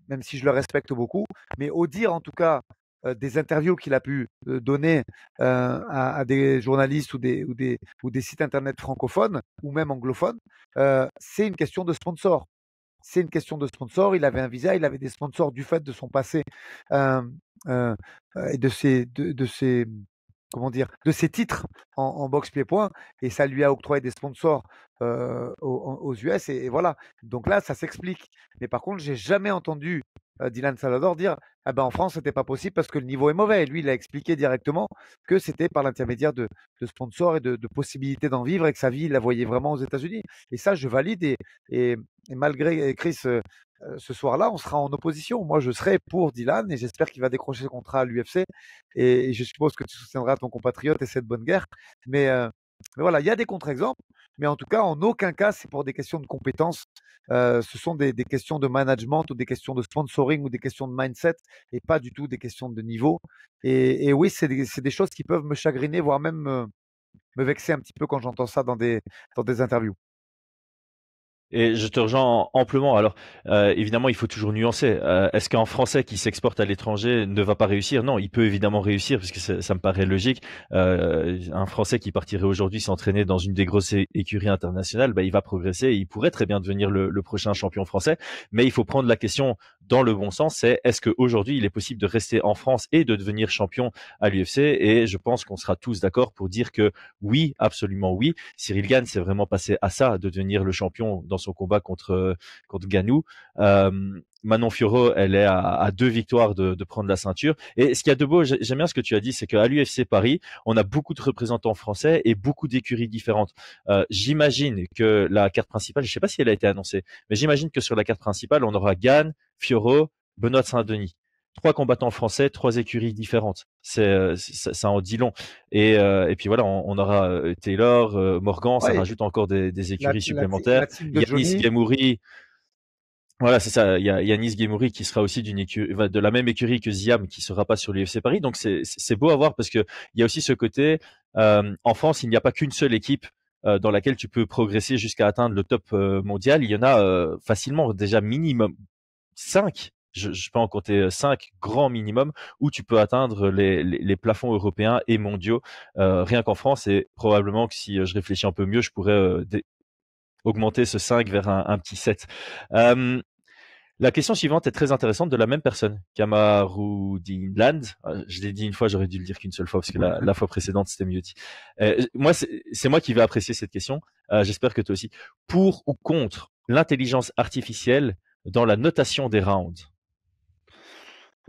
même si je le respecte beaucoup. Mais au dire, en tout cas, des interviews qu'il a pu donner à des journalistes ou des sites internet francophones ou même anglophones, c'est une question de sponsor. C'est une question de sponsor. Il avait un visa, il avait des sponsors du fait de son passé euh, euh, et de ses comment dire, de ses titres en boxe pied-point, et ça lui a octroyé des sponsors aux US, et voilà. Donc là, ça s'explique. Mais par contre, j'ai jamais entendu Dylan Salvador dire ah ben en France, c'était pas possible parce que le niveau est mauvais. Et lui, il a expliqué directement que c'était par l'intermédiaire de sponsors et de possibilités d'en vivre, et que sa vie, il la voyait vraiment aux États-Unis. Et ça, je valide. Et malgré Chris, ce soir-là, on sera en opposition. Moi, je serai pour Dylan et j'espère qu'il va décrocher ce contrat à l'UFC. Et je suppose que tu soutiendras ton compatriote et cette bonne guerre. Mais, euh, mais voilà, il y a des contre-exemples. Mais en tout cas, en aucun cas, c'est pour des questions de compétences. Ce sont des questions de management ou des questions de sponsoring ou des questions de mindset et pas du tout des questions de niveau. Et oui, c'est des choses qui peuvent me chagriner, voire même me vexer un petit peu quand j'entends ça dans des interviews. Et je te rejoins amplement. Alors, évidemment, il faut toujours nuancer. Est-ce qu'un Français qui s'exporte à l'étranger ne va pas réussir? Non, il peut évidemment réussir, parce que ça me paraît logique. Un Français qui partirait aujourd'hui s'entraîner dans une des grosses écuries internationales, bah, il va progresser et il pourrait très bien devenir le prochain champion français. Mais il faut prendre la question dans le bon sens, c'est est-ce qu'aujourd'hui, il est possible de rester en France et de devenir champion à l'UFC? Et je pense qu'on sera tous d'accord pour dire que oui, absolument oui. Cyril Gane s'est vraiment passé à ça, de devenir le champion dans son combat contre Ganou. Manon Fiorot, elle est à 2 victoires de prendre la ceinture. Et ce qu'il y a de beau, j'aime bien ce que tu as dit, c'est qu'à l'UFC Paris, on a beaucoup de représentants français et beaucoup d'écuries différentes. J'imagine que la carte principale, je ne sais pas si elle a été annoncée, mais j'imagine que sur la carte principale, on aura Gane, Fiorot, Benoît Saint-Denis. 3 combattants français, 3 écuries différentes. Ça en dit long. Et puis voilà, on aura Taylor, Morgan, ça Ouais, rajoute encore des écuries la supplémentaires. team de Yanis Johnny. Gemouri, voilà, c'est ça. Il y a Yanis Gemouri qui sera aussi d'une écurie, de la même écurie que Ziam, qui sera pas sur l'UFC Paris. Donc c'est beau à voir, parce que il y a aussi ce côté. En France, il n'y a pas qu'une seule équipe dans laquelle tu peux progresser jusqu'à atteindre le top mondial. Il y en a facilement déjà minimum 5. Je peux en compter 5 grands minimum où tu peux atteindre les plafonds européens et mondiaux, rien qu'en France. Et probablement que si je réfléchis un peu mieux, je pourrais augmenter ce 5 vers un petit 7. Euh, la question suivante est très intéressante, de la même personne, Kamaruddinland. Je l'ai dit une fois, j'aurais dû le dire qu'une seule fois, parce que la fois précédente, c'était mieux dit. Moi, c'est moi qui vais apprécier cette question. J'espère que toi aussi. Pour ou contre l'intelligence artificielle dans la notation des rounds?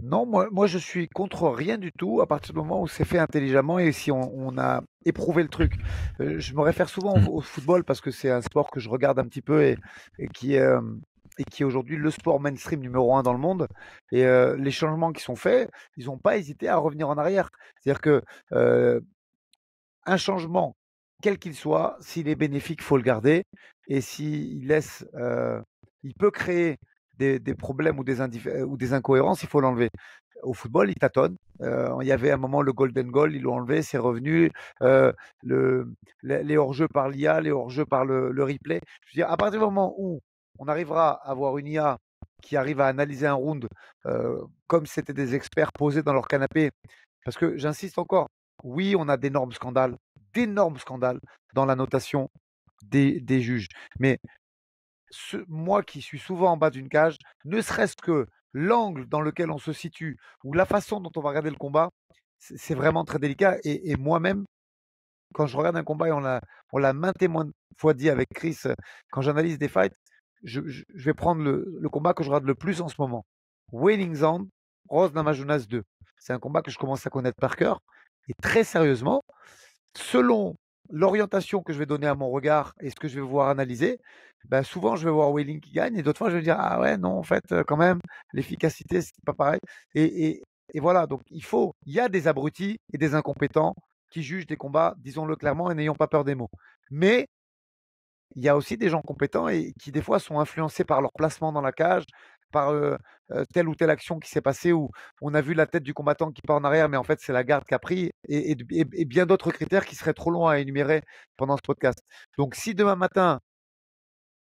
Non, moi je suis contre rien du tout à partir du moment où c'est fait intelligemment et si on a éprouvé le truc. Je me réfère souvent au football parce que c'est un sport que je regarde un petit peu et et qui est aujourd'hui le sport mainstream numéro 1 dans le monde. Et les changements qui sont faits, ils n'ont pas hésité à revenir en arrière. C'est-à-dire que euh, un changement, quel qu'il soit, s'il est bénéfique, faut le garder. Et s'il laisse, il peut créer des problèmes ou des incohérences, il faut l'enlever. au football, ils tâtonnent. Il y avait un moment le golden goal, ils l'ont enlevé, c'est revenu. Euh, le, les hors-jeux par l'IA, les hors-jeux par le replay. Je veux dire, à partir du moment où on arrivera à avoir une IA qui arrive à analyser un round comme si c'était des experts posés dans leur canapé, parce que j'insiste encore, oui, on a d'énormes scandales dans la notation des juges. Mais moi qui suis souvent en bas d'une cage, ne serait-ce que l'angle dans lequel on se situe ou la façon dont on va regarder le combat, c'est vraiment très délicat. Et moi-même, quand je regarde un combat, et on l'a maintes et maintes fois dit avec Chris, quand j'analyse des fights, je vais prendre le combat que je regarde le plus en ce moment. Wailing Zone, Rose Namajunas 2. C'est un combat que je commence à connaître par cœur. Et très sérieusement, selon l'orientation que je vais donner à mon regard et ce que je vais voir analyser, ben souvent je vais voir Wailing qui gagne et d'autres fois je vais dire ah ouais non en fait quand même l'efficacité c'est pas pareil et voilà donc il y a des abrutis et des incompétents qui jugent des combats, disons-le clairement et n'ayons pas peur des mots. Mais il y a aussi des gens compétents et qui des fois sont influencés par leur placement dans la cage, par telle ou telle action qui s'est passée où on a vu la tête du combattant qui part en arrière, mais en fait c'est la garde qui a pris et bien d'autres critères qui seraient trop longs à énumérer pendant ce podcast. Donc si demain matin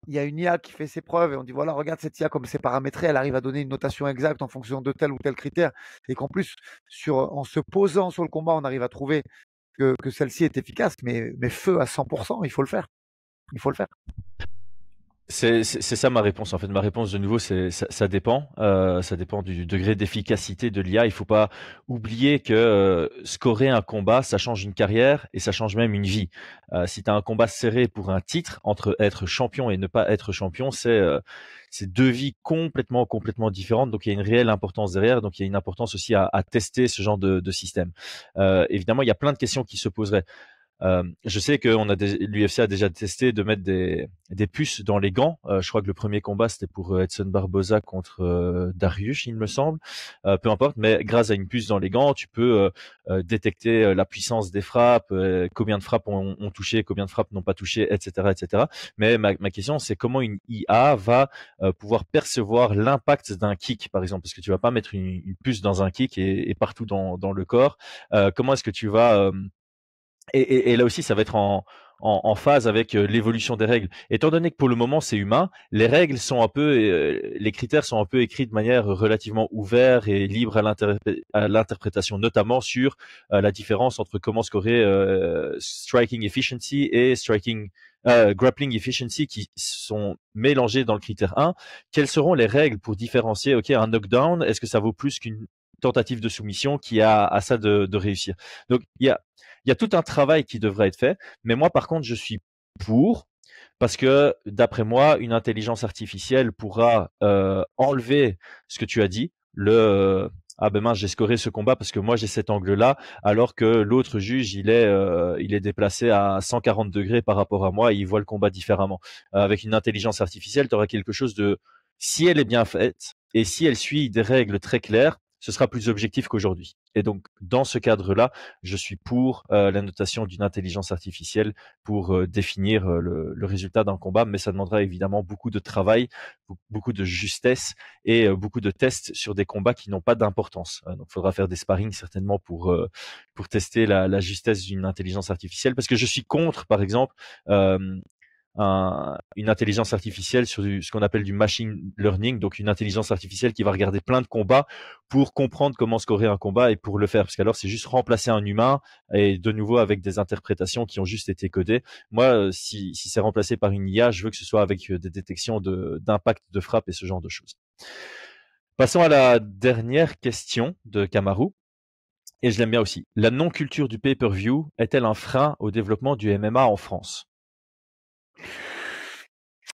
il y a une IA qui fait ses preuves et on dit voilà regarde cette IA comme c'est paramétré, elle arrive à donner une notation exacte en fonction de tel ou tel critère et qu'en plus en se posant sur le combat on arrive à trouver que celle-ci est efficace, mais feu à 100%, il faut le faire. Il faut le faire. C'est ça ma réponse. En fait, ma réponse de nouveau, c'est ça dépend. Ça dépend du degré d'efficacité de l'IA. Il faut pas oublier que scorer un combat, ça change une carrière et ça change même une vie. Si tu as un combat serré pour un titre entre être champion et ne pas être champion, c'est deux vies complètement différentes. Donc il y a une réelle importance derrière. Donc il y a une importance aussi à tester ce genre de système. Évidemment, il y a plein de questions qui se poseraient. Je sais que l'UFC a déjà testé de mettre des puces dans les gants. Je crois que le premier combat c'était pour Edson Barboza contre Dariush, il me semble. Peu importe, mais grâce à une puce dans les gants, tu peux détecter la puissance des frappes, combien de frappes ont touché, combien de frappes n'ont pas touché, etc., etc. Mais ma question c'est comment une IA va pouvoir percevoir l'impact d'un kick, par exemple, parce que tu vas pas mettre une puce dans un kick et partout dans le corps. Comment est-ce que tu vas et là aussi, ça va être en phase avec l'évolution des règles. Étant donné que pour le moment, c'est humain, les règles sont un peu, les critères sont un peu écrits de manière relativement ouverte et libre à l'interprétation, notamment sur la différence entre comment scorer striking efficiency et grappling efficiency qui sont mélangés dans le critère 1. Quelles seront les règles pour différencier, ok, un knockdown, est-ce que ça vaut plus qu'une tentative de soumission qui a à ça de réussir? Donc, il y a tout un travail qui devrait être fait, mais moi par contre je suis pour parce que d'après moi une intelligence artificielle pourra enlever ce que tu as dit, ah ben mince j'ai scoré ce combat parce que moi j'ai cet angle-là alors que l'autre juge il est déplacé à 140 degrés par rapport à moi et il voit le combat différemment. Avec une intelligence artificielle tu auras quelque chose de, si elle est bien faite et si elle suit des règles très claires, ce sera plus objectif qu'aujourd'hui. Et donc, dans ce cadre-là, je suis pour la notation d'une intelligence artificielle pour définir le résultat d'un combat, mais ça demandera évidemment beaucoup de travail, beaucoup de justesse et beaucoup de tests sur des combats qui n'ont pas d'importance. Donc, il faudra faire des sparring certainement pour tester la justesse d'une intelligence artificielle, parce que je suis contre, par exemple, une intelligence artificielle sur ce qu'on appelle du machine learning, donc une intelligence artificielle qui va regarder plein de combats pour comprendre comment scorer un combat et pour le faire, parce qu'alors c'est juste remplacer un humain et de nouveau avec des interprétations qui ont juste été codées. Moi, si c'est remplacé par une IA, je veux que ce soit avec des détections d'impact de frappe et ce genre de choses. Passons à la dernière question de Kamaru. Et je l'aime bien aussi. La non-culture du pay-per-view est-elle un frein au développement du MMA en France?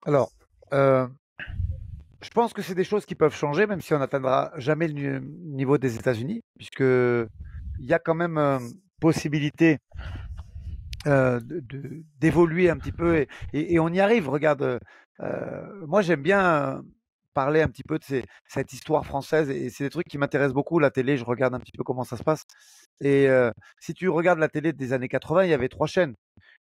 Alors, je pense que c'est des choses qui peuvent changer, même si on n'atteindra jamais le niveau des États-Unis, puisque il y a quand même possibilité d'évoluer un petit peu et on y arrive. Regarde, moi j'aime bien parler un petit peu de cette histoire française et c'est des trucs qui m'intéressent beaucoup. La télé, je regarde un petit peu comment ça se passe. Et si tu regardes la télé des années 80, il y avait 3 chaînes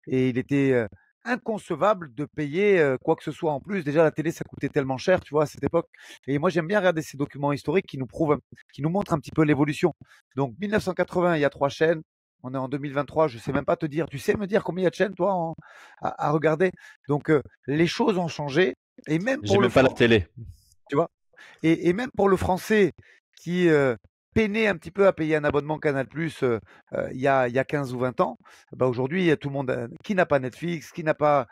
et il était inconcevable de payer quoi que ce soit en plus. Déjà, la télé, ça coûtait tellement cher, tu vois, à cette époque. Et moi, j'aime bien regarder ces documents historiques qui nous prouvent, qui nous montrent un petit peu l'évolution. Donc, 1980, il y a 3 chaînes. On est en 2023, je sais même pas te dire. Tu sais me dire combien il y a de chaînes, toi, à regarder? Donc, les choses ont changé. Et même J'ai pour le même pas la franc, télé. tu vois. Et même pour le français qui peinait un petit peu à payer un abonnement Canal Plus il y a 15 ou 20 ans, bah aujourd'hui, il y a tout le monde qui n'a pas Netflix, qui n'a pas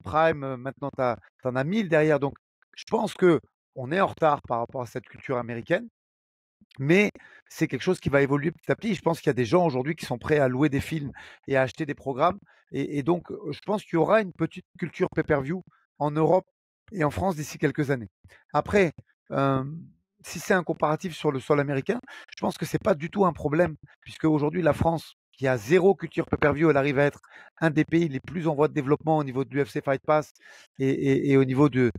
Prime, maintenant tu en as 1000 derrière. Donc, je pense que on est en retard par rapport à cette culture américaine, mais c'est quelque chose qui va évoluer petit à petit. Je pense qu'il y a des gens aujourd'hui qui sont prêts à louer des films et à acheter des programmes. Et donc, je pense qu'il y aura une petite culture pay-per-view en Europe et en France d'ici quelques années. Après, euh, si c'est un comparatif sur le sol américain, je pense que c'est pas du tout un problème, puisque aujourd'hui, la France, qui a zéro culture pay-per-view, elle arrive à être un des pays les plus en voie de développement au niveau de l'UFC Fight Pass et au niveau du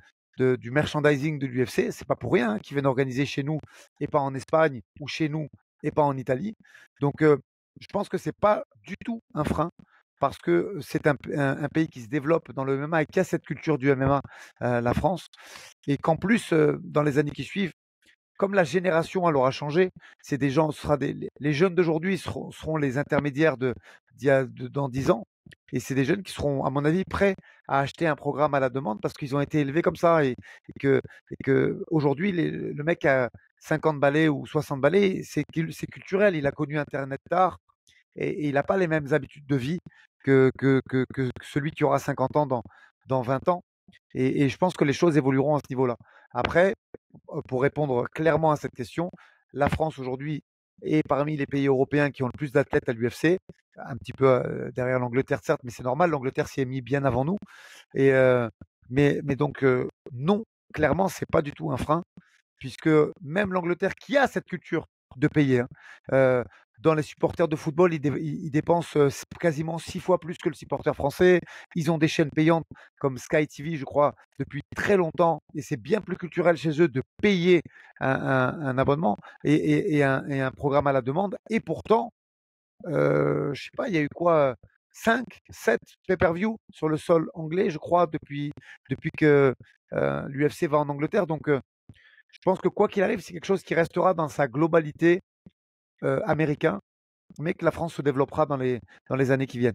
merchandising de l'UFC. C'est pas pour rien qu'ils viennent organiser chez nous et pas en Espagne, ou chez nous et pas en Italie. Donc, je pense que c'est pas du tout un frein parce que c'est un pays qui se développe dans le MMA et qui a cette culture du MMA, la France, et qu'en plus, dans les années qui suivent, comme la génération elle aura changé, c'est des gens, ce sera les jeunes d'aujourd'hui seront les intermédiaires dans 10 ans. Et c'est des jeunes qui seront, à mon avis, prêts à acheter un programme à la demande parce qu'ils ont été élevés comme ça. Et que aujourd'hui, le mec a 50 balais ou 60 balais, c'est culturel. Il a connu Internet tard et il n'a pas les mêmes habitudes de vie que celui qui aura 50 ans dans 20 ans. Et je pense que les choses évolueront à ce niveau-là. Après, pour répondre clairement à cette question, la France aujourd'hui est parmi les pays européens qui ont le plus d'athlètes à l'UFC, un petit peu derrière l'Angleterre, certes, mais c'est normal, l'Angleterre s'y est mis bien avant nous. Et, mais donc, non, clairement, c'est pas du tout un frein, puisque même l'Angleterre, qui a cette culture de payer, hein, euh, dans les supporters de football, ils dépensent quasiment 6 fois plus que le supporter français. Ils ont des chaînes payantes comme Sky TV, je crois, depuis très longtemps, et c'est bien plus culturel chez eux de payer un abonnement et un programme à la demande. Et pourtant, je sais pas, il y a eu quoi, 5, 7 pay-per-view sur le sol anglais, je crois, depuis que l'UFC va en Angleterre. Donc, je pense que quoi qu'il arrive, c'est quelque chose qui restera dans sa globalité américain, mais que la France se développera dans les années qui viennent.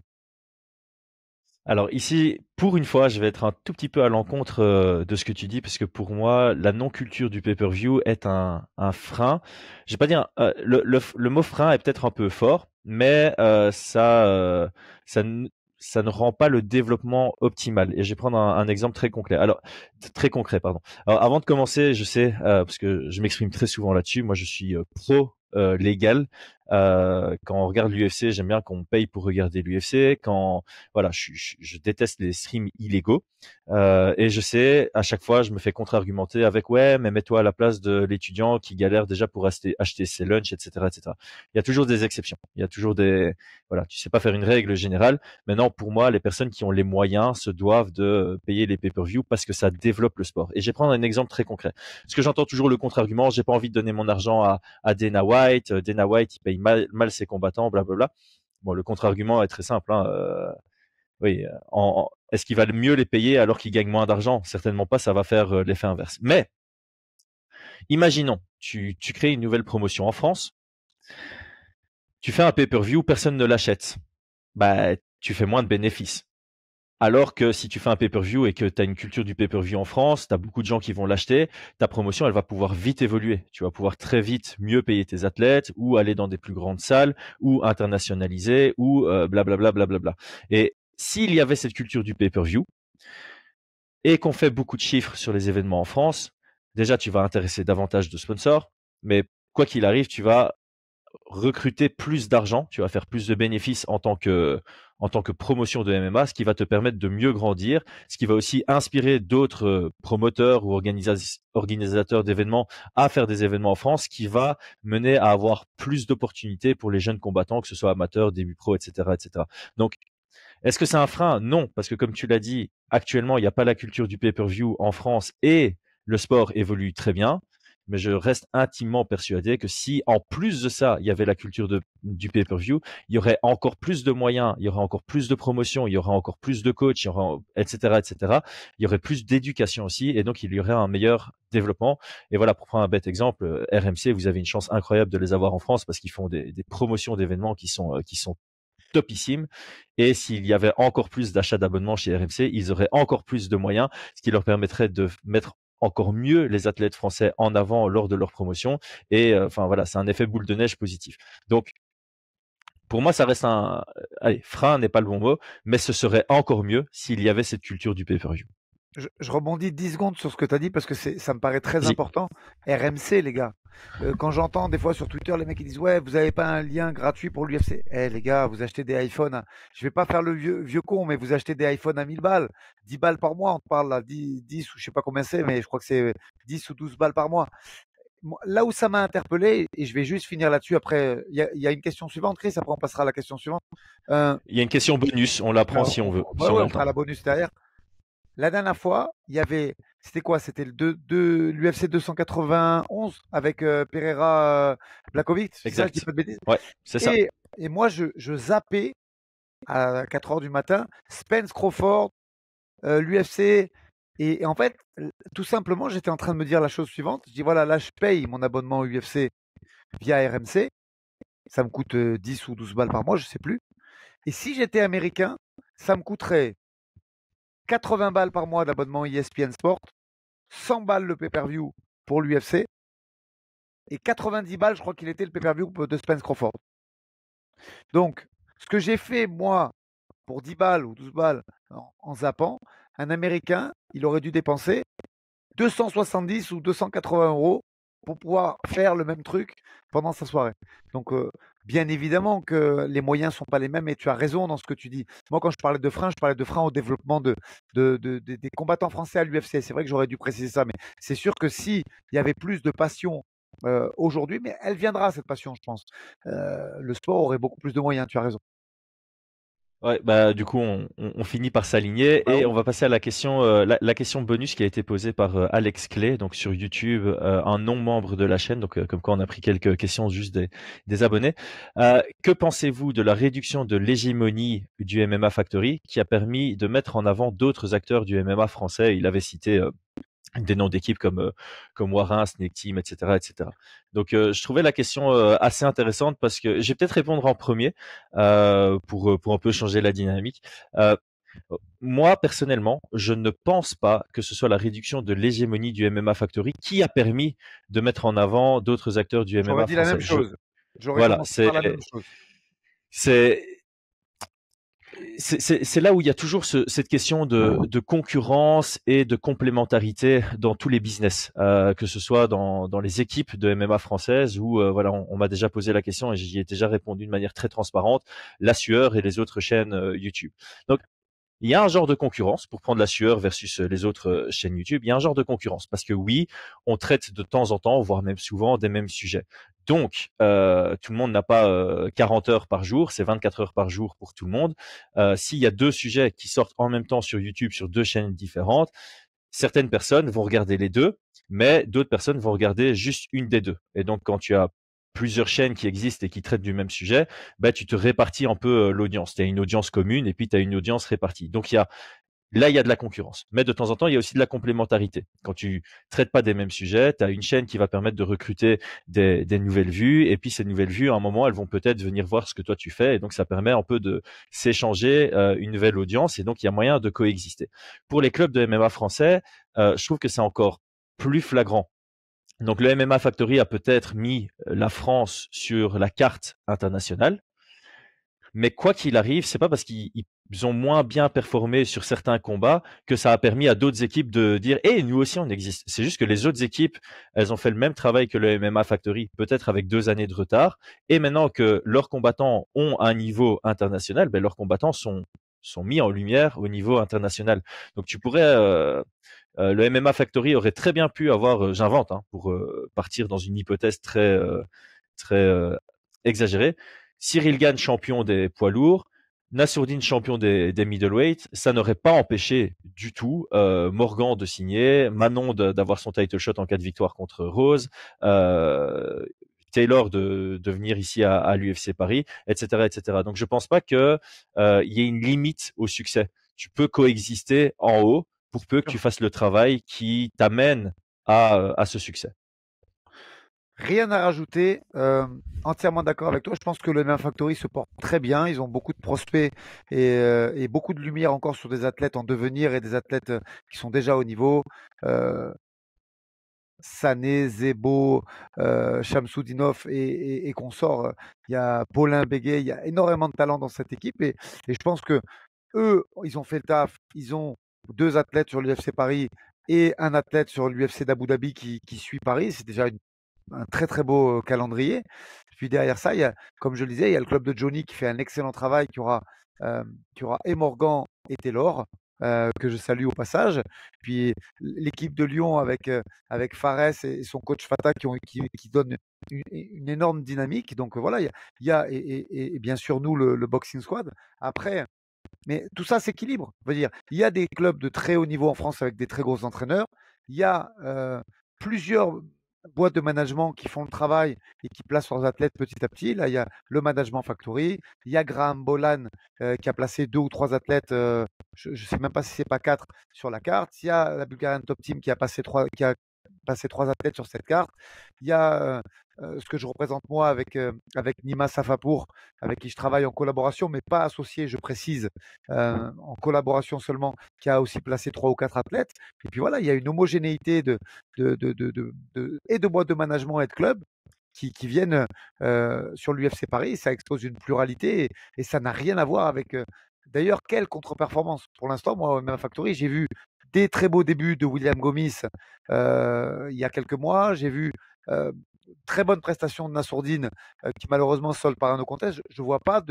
Alors ici, pour une fois, je vais être un tout petit peu à l'encontre de ce que tu dis, parce que pour moi, la non-culture du pay-per-view est un frein. Je vais pas dire le mot frein est peut-être un peu fort, mais ça ça ne rend pas le développement optimal. Et je vais prendre un exemple très concret. Alors très concret, pardon. Alors avant de commencer, je sais parce que je m'exprime très souvent là-dessus. Moi, je suis pro légal. Quand on regarde l'UFC, j'aime bien qu'on paye pour regarder l'UFC. Quand voilà, je déteste les streams illégaux. Et je sais, à chaque fois, je me fais contre-argumenter avec ouais, mais mets-toi à la place de l'étudiant qui galère déjà pour acheter ses lunchs, etc., etc. Il y a toujours des exceptions. Il y a toujours voilà, tu sais pas faire une règle générale. Maintenant, pour moi, les personnes qui ont les moyens se doivent de payer les pay-per-view parce que ça développe le sport. Et je vais prendre un exemple très concret. Parce que j'entends toujours le contre-argument, j'ai pas envie de donner mon argent à Dana White. Dana White, il paye mal ses combattants, blablabla. Bon, le contre-argument est très simple, hein. Oui, est-ce qu'il va mieux les payer alors qu'ils gagnent moins d'argent? Certainement pas, ça va faire l'effet inverse. Mais imaginons, tu crées une nouvelle promotion en France, tu fais un pay-per-view, personne ne l'achète. Bah, tu fais moins de bénéfices. Alors que si tu fais un pay-per-view et que tu as une culture du pay-per-view en France, tu as beaucoup de gens qui vont l'acheter, ta promotion, elle va pouvoir vite évoluer. Tu vas pouvoir très vite mieux payer tes athlètes ou aller dans des plus grandes salles ou internationaliser ou blablabla, blablabla. Et s'il y avait cette culture du pay-per-view et qu'on fait beaucoup de chiffres sur les événements en France, déjà, tu vas intéresser davantage de sponsors, mais quoi qu'il arrive, tu vas recruter plus d'argent, tu vas faire plus de bénéfices en tant que promotion de MMA, ce qui va te permettre de mieux grandir, ce qui va aussi inspirer d'autres promoteurs ou organisateurs d'événements à faire des événements en France, ce qui va mener à avoir plus d'opportunités pour les jeunes combattants, que ce soit amateurs, début pro, etc., etc. Donc, est-ce que c'est un frein? Non, parce que comme tu l'as dit, actuellement, il n'y a pas la culture du pay-per-view en France et le sport évolue très bien. mais je reste intimement persuadé que si, en plus de ça, il y avait la culture du pay-per-view, il y aurait encore plus de moyens, il y aurait encore plus de promotions, il y aurait encore plus de coachs, il y aurait, etc., etc. Il y aurait plus d'éducation aussi, et donc il y aurait un meilleur développement. Et voilà, pour prendre un bête exemple, RMC, vous avez une chance incroyable de les avoir en France parce qu'ils font des promotions d'événements qui sont topissimes. Et s'il y avait encore plus d'achats d'abonnements chez RMC, ils auraient encore plus de moyens, ce qui leur permettrait de mettre encore mieux les athlètes français en avant lors de leur promotion. Et enfin voilà, c'est un effet boule de neige positif. Donc pour moi, ça reste un, allez, frein n'est pas le bon mot, mais ce serait encore mieux s'il y avait cette culture du pay-per-view. Je rebondis 10 secondes sur ce que tu as dit parce que ça me paraît très Vas-y. important. RMC, les gars. Quand j'entends des fois sur Twitter les mecs qui disent ouais, vous avez pas un lien gratuit pour l'UFC. Eh les gars, vous achetez des iPhones. Je vais pas faire le vieux con, mais vous achetez des iPhones à 1000 balles. 10 balles par mois, on te parle là, 10 ou je sais pas combien c'est, mais je crois que c'est 10 ou 12 balles par mois. Là où ça m'a interpellé, et je vais juste finir là-dessus, après, il y a une question suivante, Chris, après on passera à la question suivante. Il y a une question bonus, on la prend si on veut, Ouais, si on ouais, a on le fera temps. la bonus derrière. La dernière fois, il y avait, c'était quoi? C'était l'UFC 291 avec Pereira Blakovic, c'est ça, je dis Exact. pas de bêtises. Ouais, c'est ça. Et, et moi, je zappais à 4 heures du matin Spence Crawford, l'UFC. Et en fait, tout simplement, j'étais en train de me dire la chose suivante. Je dis voilà, là, je paye mon abonnement au UFC via RMC. Ça me coûte 10 ou 12 balles par mois, je sais plus. Et si j'étais américain, ça me coûterait 80 balles par mois d'abonnement ESPN Sport, 100 balles le pay-per-view pour l'UFC et 90 balles, je crois qu'il était le pay-per-view de Spence Crawford. Donc, ce que j'ai fait, moi, pour 10 balles ou 12 balles en zappant, un Américain, il aurait dû dépenser 270 ou 280 euros pour pouvoir faire le même truc pendant sa soirée. Donc, bien évidemment que les moyens ne sont pas les mêmes et tu as raison dans ce que tu dis. Moi, quand je parlais de frein au développement des combattants français à l'UFC. C'est vrai que j'aurais dû préciser ça, mais c'est sûr que s'il y avait plus de passion aujourd'hui, mais elle viendra, cette passion, je pense. Le sport aurait beaucoup plus de moyens, tu as raison. Ouais, bah du coup on finit par s'aligner Bah et oui. on va passer à la question la question bonus qui a été posée par Alex Clay donc sur YouTube un non membre de la chaîne donc comme quoi on a pris quelques questions juste des abonnés. Que pensez-vous de la réduction de l'hégémonie du MMA Factory qui a permis de mettre en avant d'autres acteurs du MMA français? Il avait cité des noms d'équipes comme Warren, Snake Team, etc., etc. Donc, je trouvais la question assez intéressante parce que je vais peut-être répondre en premier pour un peu changer la dynamique. Euh, Moi, personnellement, je ne pense pas que ce soit la réduction de l'hégémonie du MMA Factory qui a permis de mettre en avant d'autres acteurs du J'aurais MMA dit la français. même chose. J'aurais Voilà, commencé par la même chose. c'est, c'est là où il y a toujours cette question de concurrence et de complémentarité dans tous les business, que ce soit dans les équipes de MMA françaises où voilà, on m'a déjà posé la question et j'y ai déjà répondu de manière très transparente, la Sueur et les autres chaînes YouTube. Donc il y a un genre de concurrence pour prendre la sueur versus les autres chaînes YouTube. Il y a un genre de concurrence parce que oui, on traite de temps en temps, voire même souvent, des mêmes sujets. Donc, tout le monde n'a pas 40 heures par jour, c'est 24 heures par jour pour tout le monde. S'il y a deux sujets qui sortent en même temps sur YouTube sur deux chaînes différentes, certaines personnes vont regarder les deux, mais d'autres personnes vont regarder juste une des deux. Et donc, quand tu as plusieurs chaînes qui existent et qui traitent du même sujet, bah, tu te répartis un peu l'audience. Tu as une audience commune et puis tu as une audience répartie. Donc, là, il y a de la concurrence. Mais de temps en temps, il y a aussi de la complémentarité. Quand tu traites pas des mêmes sujets, tu as une chaîne qui va permettre de recruter des nouvelles vues. Et puis, ces nouvelles vues, à un moment, elles vont peut-être venir voir ce que toi tu fais. Et donc, ça permet un peu de s'échanger une nouvelle audience. Et donc, il y a moyen de coexister. Pour les clubs de MMA français, je trouve que c'est encore plus flagrant. Donc, le MMA Factory a peut-être mis la France sur la carte internationale. Mais quoi qu'il arrive, c'est pas parce qu'ils ont moins bien performé sur certains combats que ça a permis à d'autres équipes de dire «Eh, nous aussi on existe». C'est juste que les autres équipes, elles ont fait le même travail que le MMA Factory, peut-être avec 2 années de retard. Et maintenant que leurs combattants ont un niveau international, ben leurs combattants sont mis en lumière au niveau international. Donc tu pourrais le MMA Factory aurait très bien pu avoir, j'invente, hein, pour partir dans une hypothèse très exagérée, Cyril Gane champion des poids lourds, Nassourdine champion des middleweight, ça n'aurait pas empêché du tout Morgan de signer, Manon d'avoir son title shot en cas de victoire contre Rose, euh, Taylor de venir ici à l'UFC Paris, etc., etc. Donc je pense pas que il y ait une limite au succès. Tu peux coexister en haut pour peu que tu fasses le travail qui t'amène à ce succès. Rien à rajouter. Entièrement d'accord avec toi. Je pense que le MMA Factory se porte très bien. Ils ont beaucoup de prospects et beaucoup de lumière encore sur des athlètes en devenir et des athlètes qui sont déjà au niveau. Euh, Sané, Zebo, Shamsudinov et consorts. Il y a Paulin Béguet. Il y a énormément de talent dans cette équipe et je pense que eux, ils ont fait le taf. Ils ont deux athlètes sur l'UFC Paris et un athlète sur l'UFC d'Abu Dhabi qui suit Paris. C'est déjà un très très beau calendrier. Puis derrière ça, il y a, comme je le disais, il y a le club de Johnny qui fait un excellent travail, euh, qui aura et Morgan et Taylor, que je salue au passage. Puis l'équipe de Lyon avec Fares et son coach Fata qui donnent une énorme dynamique. Donc voilà, il y a et bien sûr nous, le Boxing Squad. Après, mais tout ça s'équilibre. Je veux dire, il y a des clubs de très haut niveau en France avec des très gros entraîneurs. Il y a plusieurs boîtes de management qui font le travail et qui placent leurs athlètes petit à petit. Là, il y a le Management Factory. Il y a Graham Bolan qui a placé deux ou trois athlètes, je ne sais même pas si c'est pas quatre, sur la carte. Il y a la Bulgarian Top Team qui a passé trois athlètes sur cette carte. Il y a ce que je représente moi avec Nima Safapour, avec qui je travaille en collaboration, mais pas associé, je précise, en collaboration seulement, qui a aussi placé trois ou quatre athlètes. Et puis voilà, il y a une homogénéité et de boîtes de management et de clubs qui viennent sur l'UFC Paris. Ça expose une pluralité et ça n'a rien à voir avec. D'ailleurs, quelle contre-performance. Pour l'instant, moi, au MMA Factory, j'ai vu des très beaux débuts de William Gomis il y a quelques mois. J'ai vu euh, très bonne prestation de Nassourdine qui malheureusement solde par un no contest. Je ne vois pas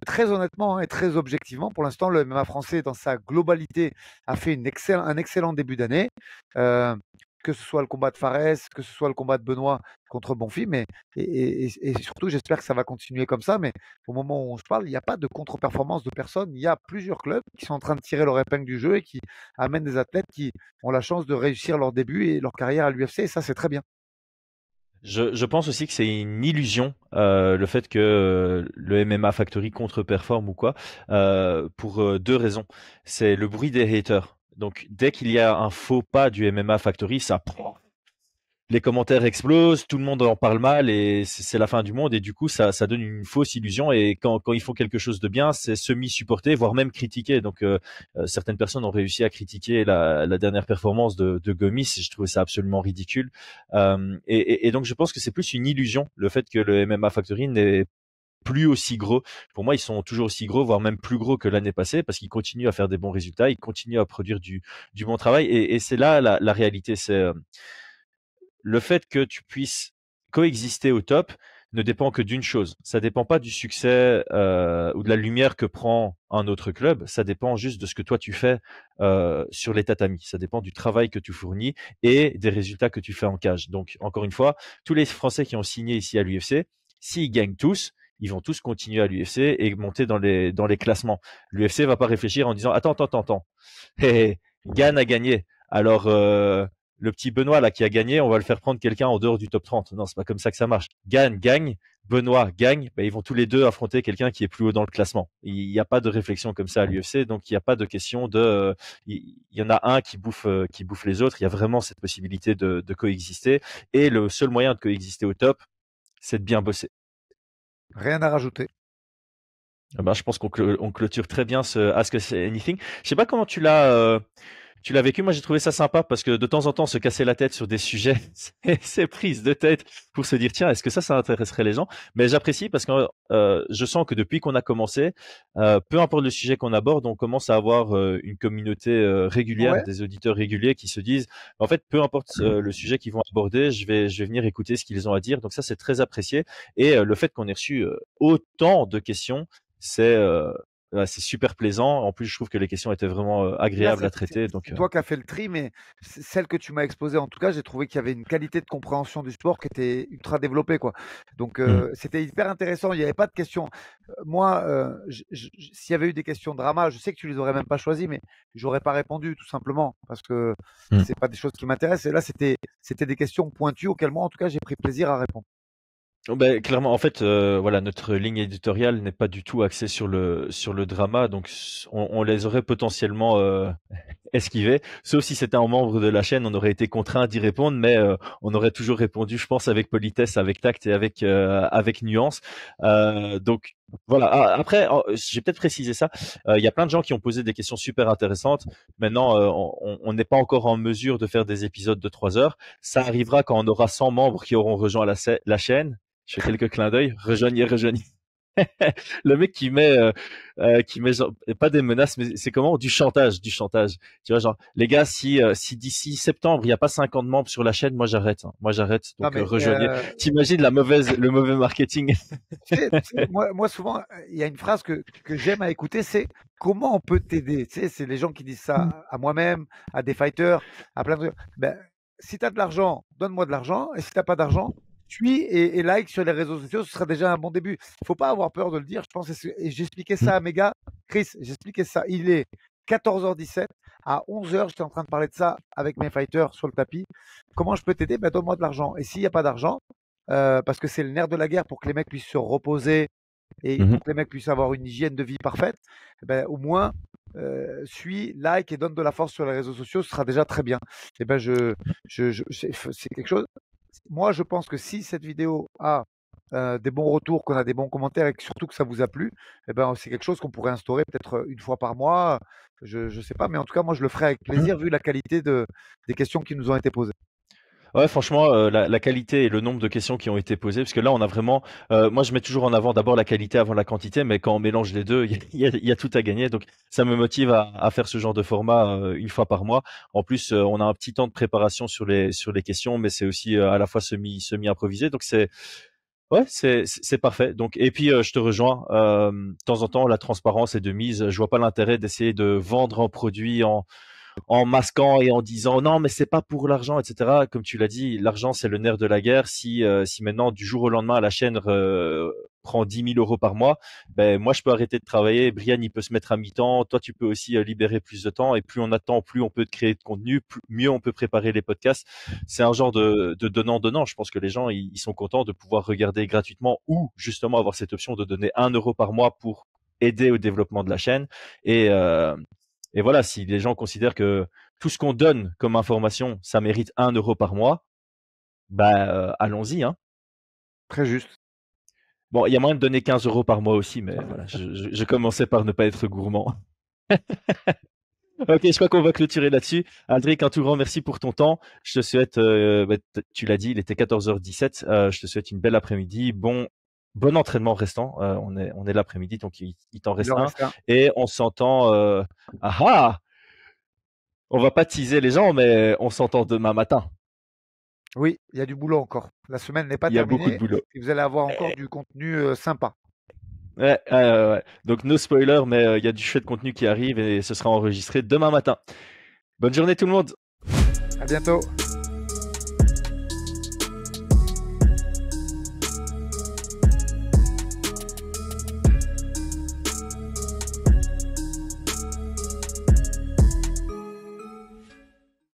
très honnêtement et très objectivement, pour l'instant, le MMA français, dans sa globalité, a fait un excellent début d'année. Euh, que ce soit le combat de Fares, que ce soit le combat de Benoît contre Bonfim, et surtout, j'espère que ça va continuer comme ça. Mais au moment où on se parle, il n'y a pas de contre-performance de personne. Il y a plusieurs clubs qui sont en train de tirer leur épingle du jeu et qui amènent des athlètes qui ont la chance de réussir leur début et leur carrière à l'UFC, et ça, c'est très bien. Je pense aussi que c'est une illusion, le fait que le MMA Factory contre-performe ou quoi, pour deux raisons. C'est le bruit des haters. Donc, dès qu'il y a un faux pas du MMA Factory, ça les commentaires explosent, tout le monde en parle mal et c'est la fin du monde et du coup ça donne une fausse illusion et quand ils font quelque chose de bien c'est semi-supporté voire même critiqué donc certaines personnes ont réussi à critiquer la dernière performance de Gomis, je trouvais ça absolument ridicule et donc je pense que c'est plus une illusion le fait que le MMA Factory n'est plus aussi gros. Pour moi, ils sont toujours aussi gros, voire même plus gros que l'année passée, parce qu'ils continuent à faire des bons résultats, ils continuent à produire du bon travail. Et c'est là la réalité. C'est le fait que tu puisses coexister au top ne dépend que d'une chose. Ça dépend pas du succès ou de la lumière que prend un autre club. Ça dépend juste de ce que toi tu fais sur les tatamis. Ça dépend du travail que tu fournis et des résultats que tu fais en cage. Donc encore une fois, tous les Français qui ont signé ici à l'UFC, s'ils gagnent tous, ils vont tous continuer à l'UFC et monter dans les classements. L'UFC va pas réfléchir en disant attends. Hey, Gann a gagné. Alors le petit Benoît là qui a gagné, on va le faire prendre quelqu'un en dehors du top 30. Non, c'est pas comme ça que ça marche. Gann gagne, Benoît gagne, ben, ils vont tous les deux affronter quelqu'un qui est plus haut dans le classement. Il n'y a pas de réflexion comme ça à l'UFC, donc il n'y a pas de question de il y en a un qui bouffe les autres, il y a vraiment cette possibilité de coexister et le seul moyen de coexister au top, c'est de bien bosser. Rien à rajouter. Eh ben, je pense on clôture très bien ce Ask Us Anything. Je sais pas comment tu l'as vécu. Moi, j'ai trouvé ça sympa parce que de temps en temps, se casser la tête sur des sujets, c'est prise de tête pour se dire, tiens, est-ce que ça intéresserait les gens? Mais j'apprécie parce que je sens que depuis qu'on a commencé, peu importe le sujet qu'on aborde, on commence à avoir une communauté régulière, Ouais, des auditeurs réguliers qui se disent, en fait, peu importe le sujet qu'ils vont aborder, je vais venir écouter ce qu'ils ont à dire. Donc ça, c'est très apprécié. Et le fait qu'on ait reçu autant de questions, c'est c'est super plaisant. En plus, je trouve que les questions étaient vraiment Là, agréables à traiter. Donc, c'est toi qui as fait le tri, mais celle que tu m'as exposée, en tout cas, j'ai trouvé qu'il y avait une qualité de compréhension du sport qui était ultra développée, quoi. Donc, hmm. c'était hyper intéressant. Il n'y avait pas de questions. Moi, s'il y avait eu des questions drama, je sais que tu les aurais même pas choisies, mais j'aurais pas répondu, tout simplement, parce que Hmm. c'est pas des choses qui m'intéressent. Et là, c'était des questions pointues auxquelles moi, en tout cas, j'ai pris plaisir à répondre. Oh, ben, clairement, en fait, voilà, notre ligne éditoriale n'est pas du tout axée sur le drama, donc on les aurait potentiellement esquivés. Sauf si c'était un membre de la chaîne, on aurait été contraint d'y répondre, mais on aurait toujours répondu, je pense, avec politesse, avec tact et avec nuance. Donc voilà. Ah, après, j'ai peut-être précisé ça. Il y a plein de gens qui ont posé des questions super intéressantes. Maintenant, on n'est pas encore en mesure de faire des épisodes de 3 heures. Ça arrivera quand on aura 100 membres qui auront rejoint la chaîne. Je fais quelques clins d'œil. Rejoignez, rejoignez. Le mec qui met genre, pas des menaces, mais c'est comment? Du chantage, du chantage. Tu vois, genre, les gars, si d'ici septembre, il n'y a pas 50 membres sur la chaîne, moi j'arrête, hein. Moi j'arrête. Non, Donc, mais rejoignez. T'imagines le mauvais marketing? moi, souvent, il y a une phrase que j'aime à écouter, c'est comment on peut t'aider. Tu sais, c'est les gens qui disent ça à moi-même, à des fighters, à plein de trucs. Ben, si tu as de l'argent, donne-moi de l'argent. Et si tu n'as pas d'argent, suis et like sur les réseaux sociaux, ce sera déjà un bon début. Il faut pas avoir peur de le dire. Je pense, et j'expliquais ça à mes gars. Chris, j'expliquais ça. Il est 14h17. À 11h, j'étais en train de parler de ça avec mes fighters sur le tapis. Comment je peux t'aider? Ben, donne-moi de l'argent. Et s'il n'y a pas d'argent, parce que c'est le nerf de la guerre pour que les mecs puissent se reposer et Mhm. pour que les mecs puissent avoir une hygiène de vie parfaite, ben, au moins, suis, like et donne de la force sur les réseaux sociaux, ce sera déjà très bien. Et ben, c'est quelque chose. Moi, je pense que si cette vidéo a des bons retours, qu'on a des bons commentaires et que surtout que ça vous a plu, eh ben, c'est quelque chose qu'on pourrait instaurer peut-être une fois par mois. Je sais pas, mais en tout cas, moi, je le ferai avec Mhm. plaisir vu la qualité des questions qui nous ont été posées. Ouais, franchement, la qualité et le nombre de questions qui ont été posées, parce que là, on a vraiment, moi, je mets toujours en avant d'abord la qualité avant la quantité, mais quand on mélange les deux, il y a tout à gagner. Donc, ça me motive à faire ce genre de format une fois par mois. En plus, on a un petit temps de préparation sur les questions, mais c'est aussi à la fois semi improvisé. Donc, ouais, c'est parfait. Donc, et puis, je te rejoins. De temps en temps, la transparence est de mise. Je vois pas l'intérêt d'essayer de vendre un produit en masquant et en disant non mais c'est pas pour l'argent, etc. Comme tu l'as dit, l'argent c'est le nerf de la guerre. Si maintenant du jour au lendemain la chaîne prend 10 000 € par mois, ben moi je peux arrêter de travailler, Brian il peut se mettre à mi-temps, toi tu peux aussi libérer plus de temps, et plus on attend, plus on peut créer de contenu, mieux on peut préparer les podcasts. C'est un genre de donnant-donnant. Je pense que les gens ils sont contents de pouvoir regarder gratuitement ou justement avoir cette option de donner 1 € par mois pour aider au développement de la chaîne. Et, euh, et voilà, si les gens considèrent que tout ce qu'on donne comme information, ça mérite 1 € par mois, bah allons-y, hein. Très juste. Bon, il y a moyen de donner 15 € par mois aussi, mais voilà, je commençais par ne pas être gourmand. Ok, je crois qu'on va clôturer là-dessus. Aldric, un tout grand merci pour ton temps. Je te souhaite, tu l'as dit, il était 14h17. Je te souhaite une belle après-midi. Bon entraînement restant. On est l'après-midi, donc il t'en Il reste en un. reste un. Et on s'entend. Ah ah! On va pas teaser les gens, mais on s'entend demain matin. Oui, il y a du boulot encore. La semaine n'est pas Il y a beaucoup de terminée boulot. et vous allez avoir encore du contenu sympa. Ouais, ouais. Donc, no spoiler, mais il y a du chouette contenu qui arrive et ce sera enregistré demain matin. Bonne journée tout le monde. À bientôt.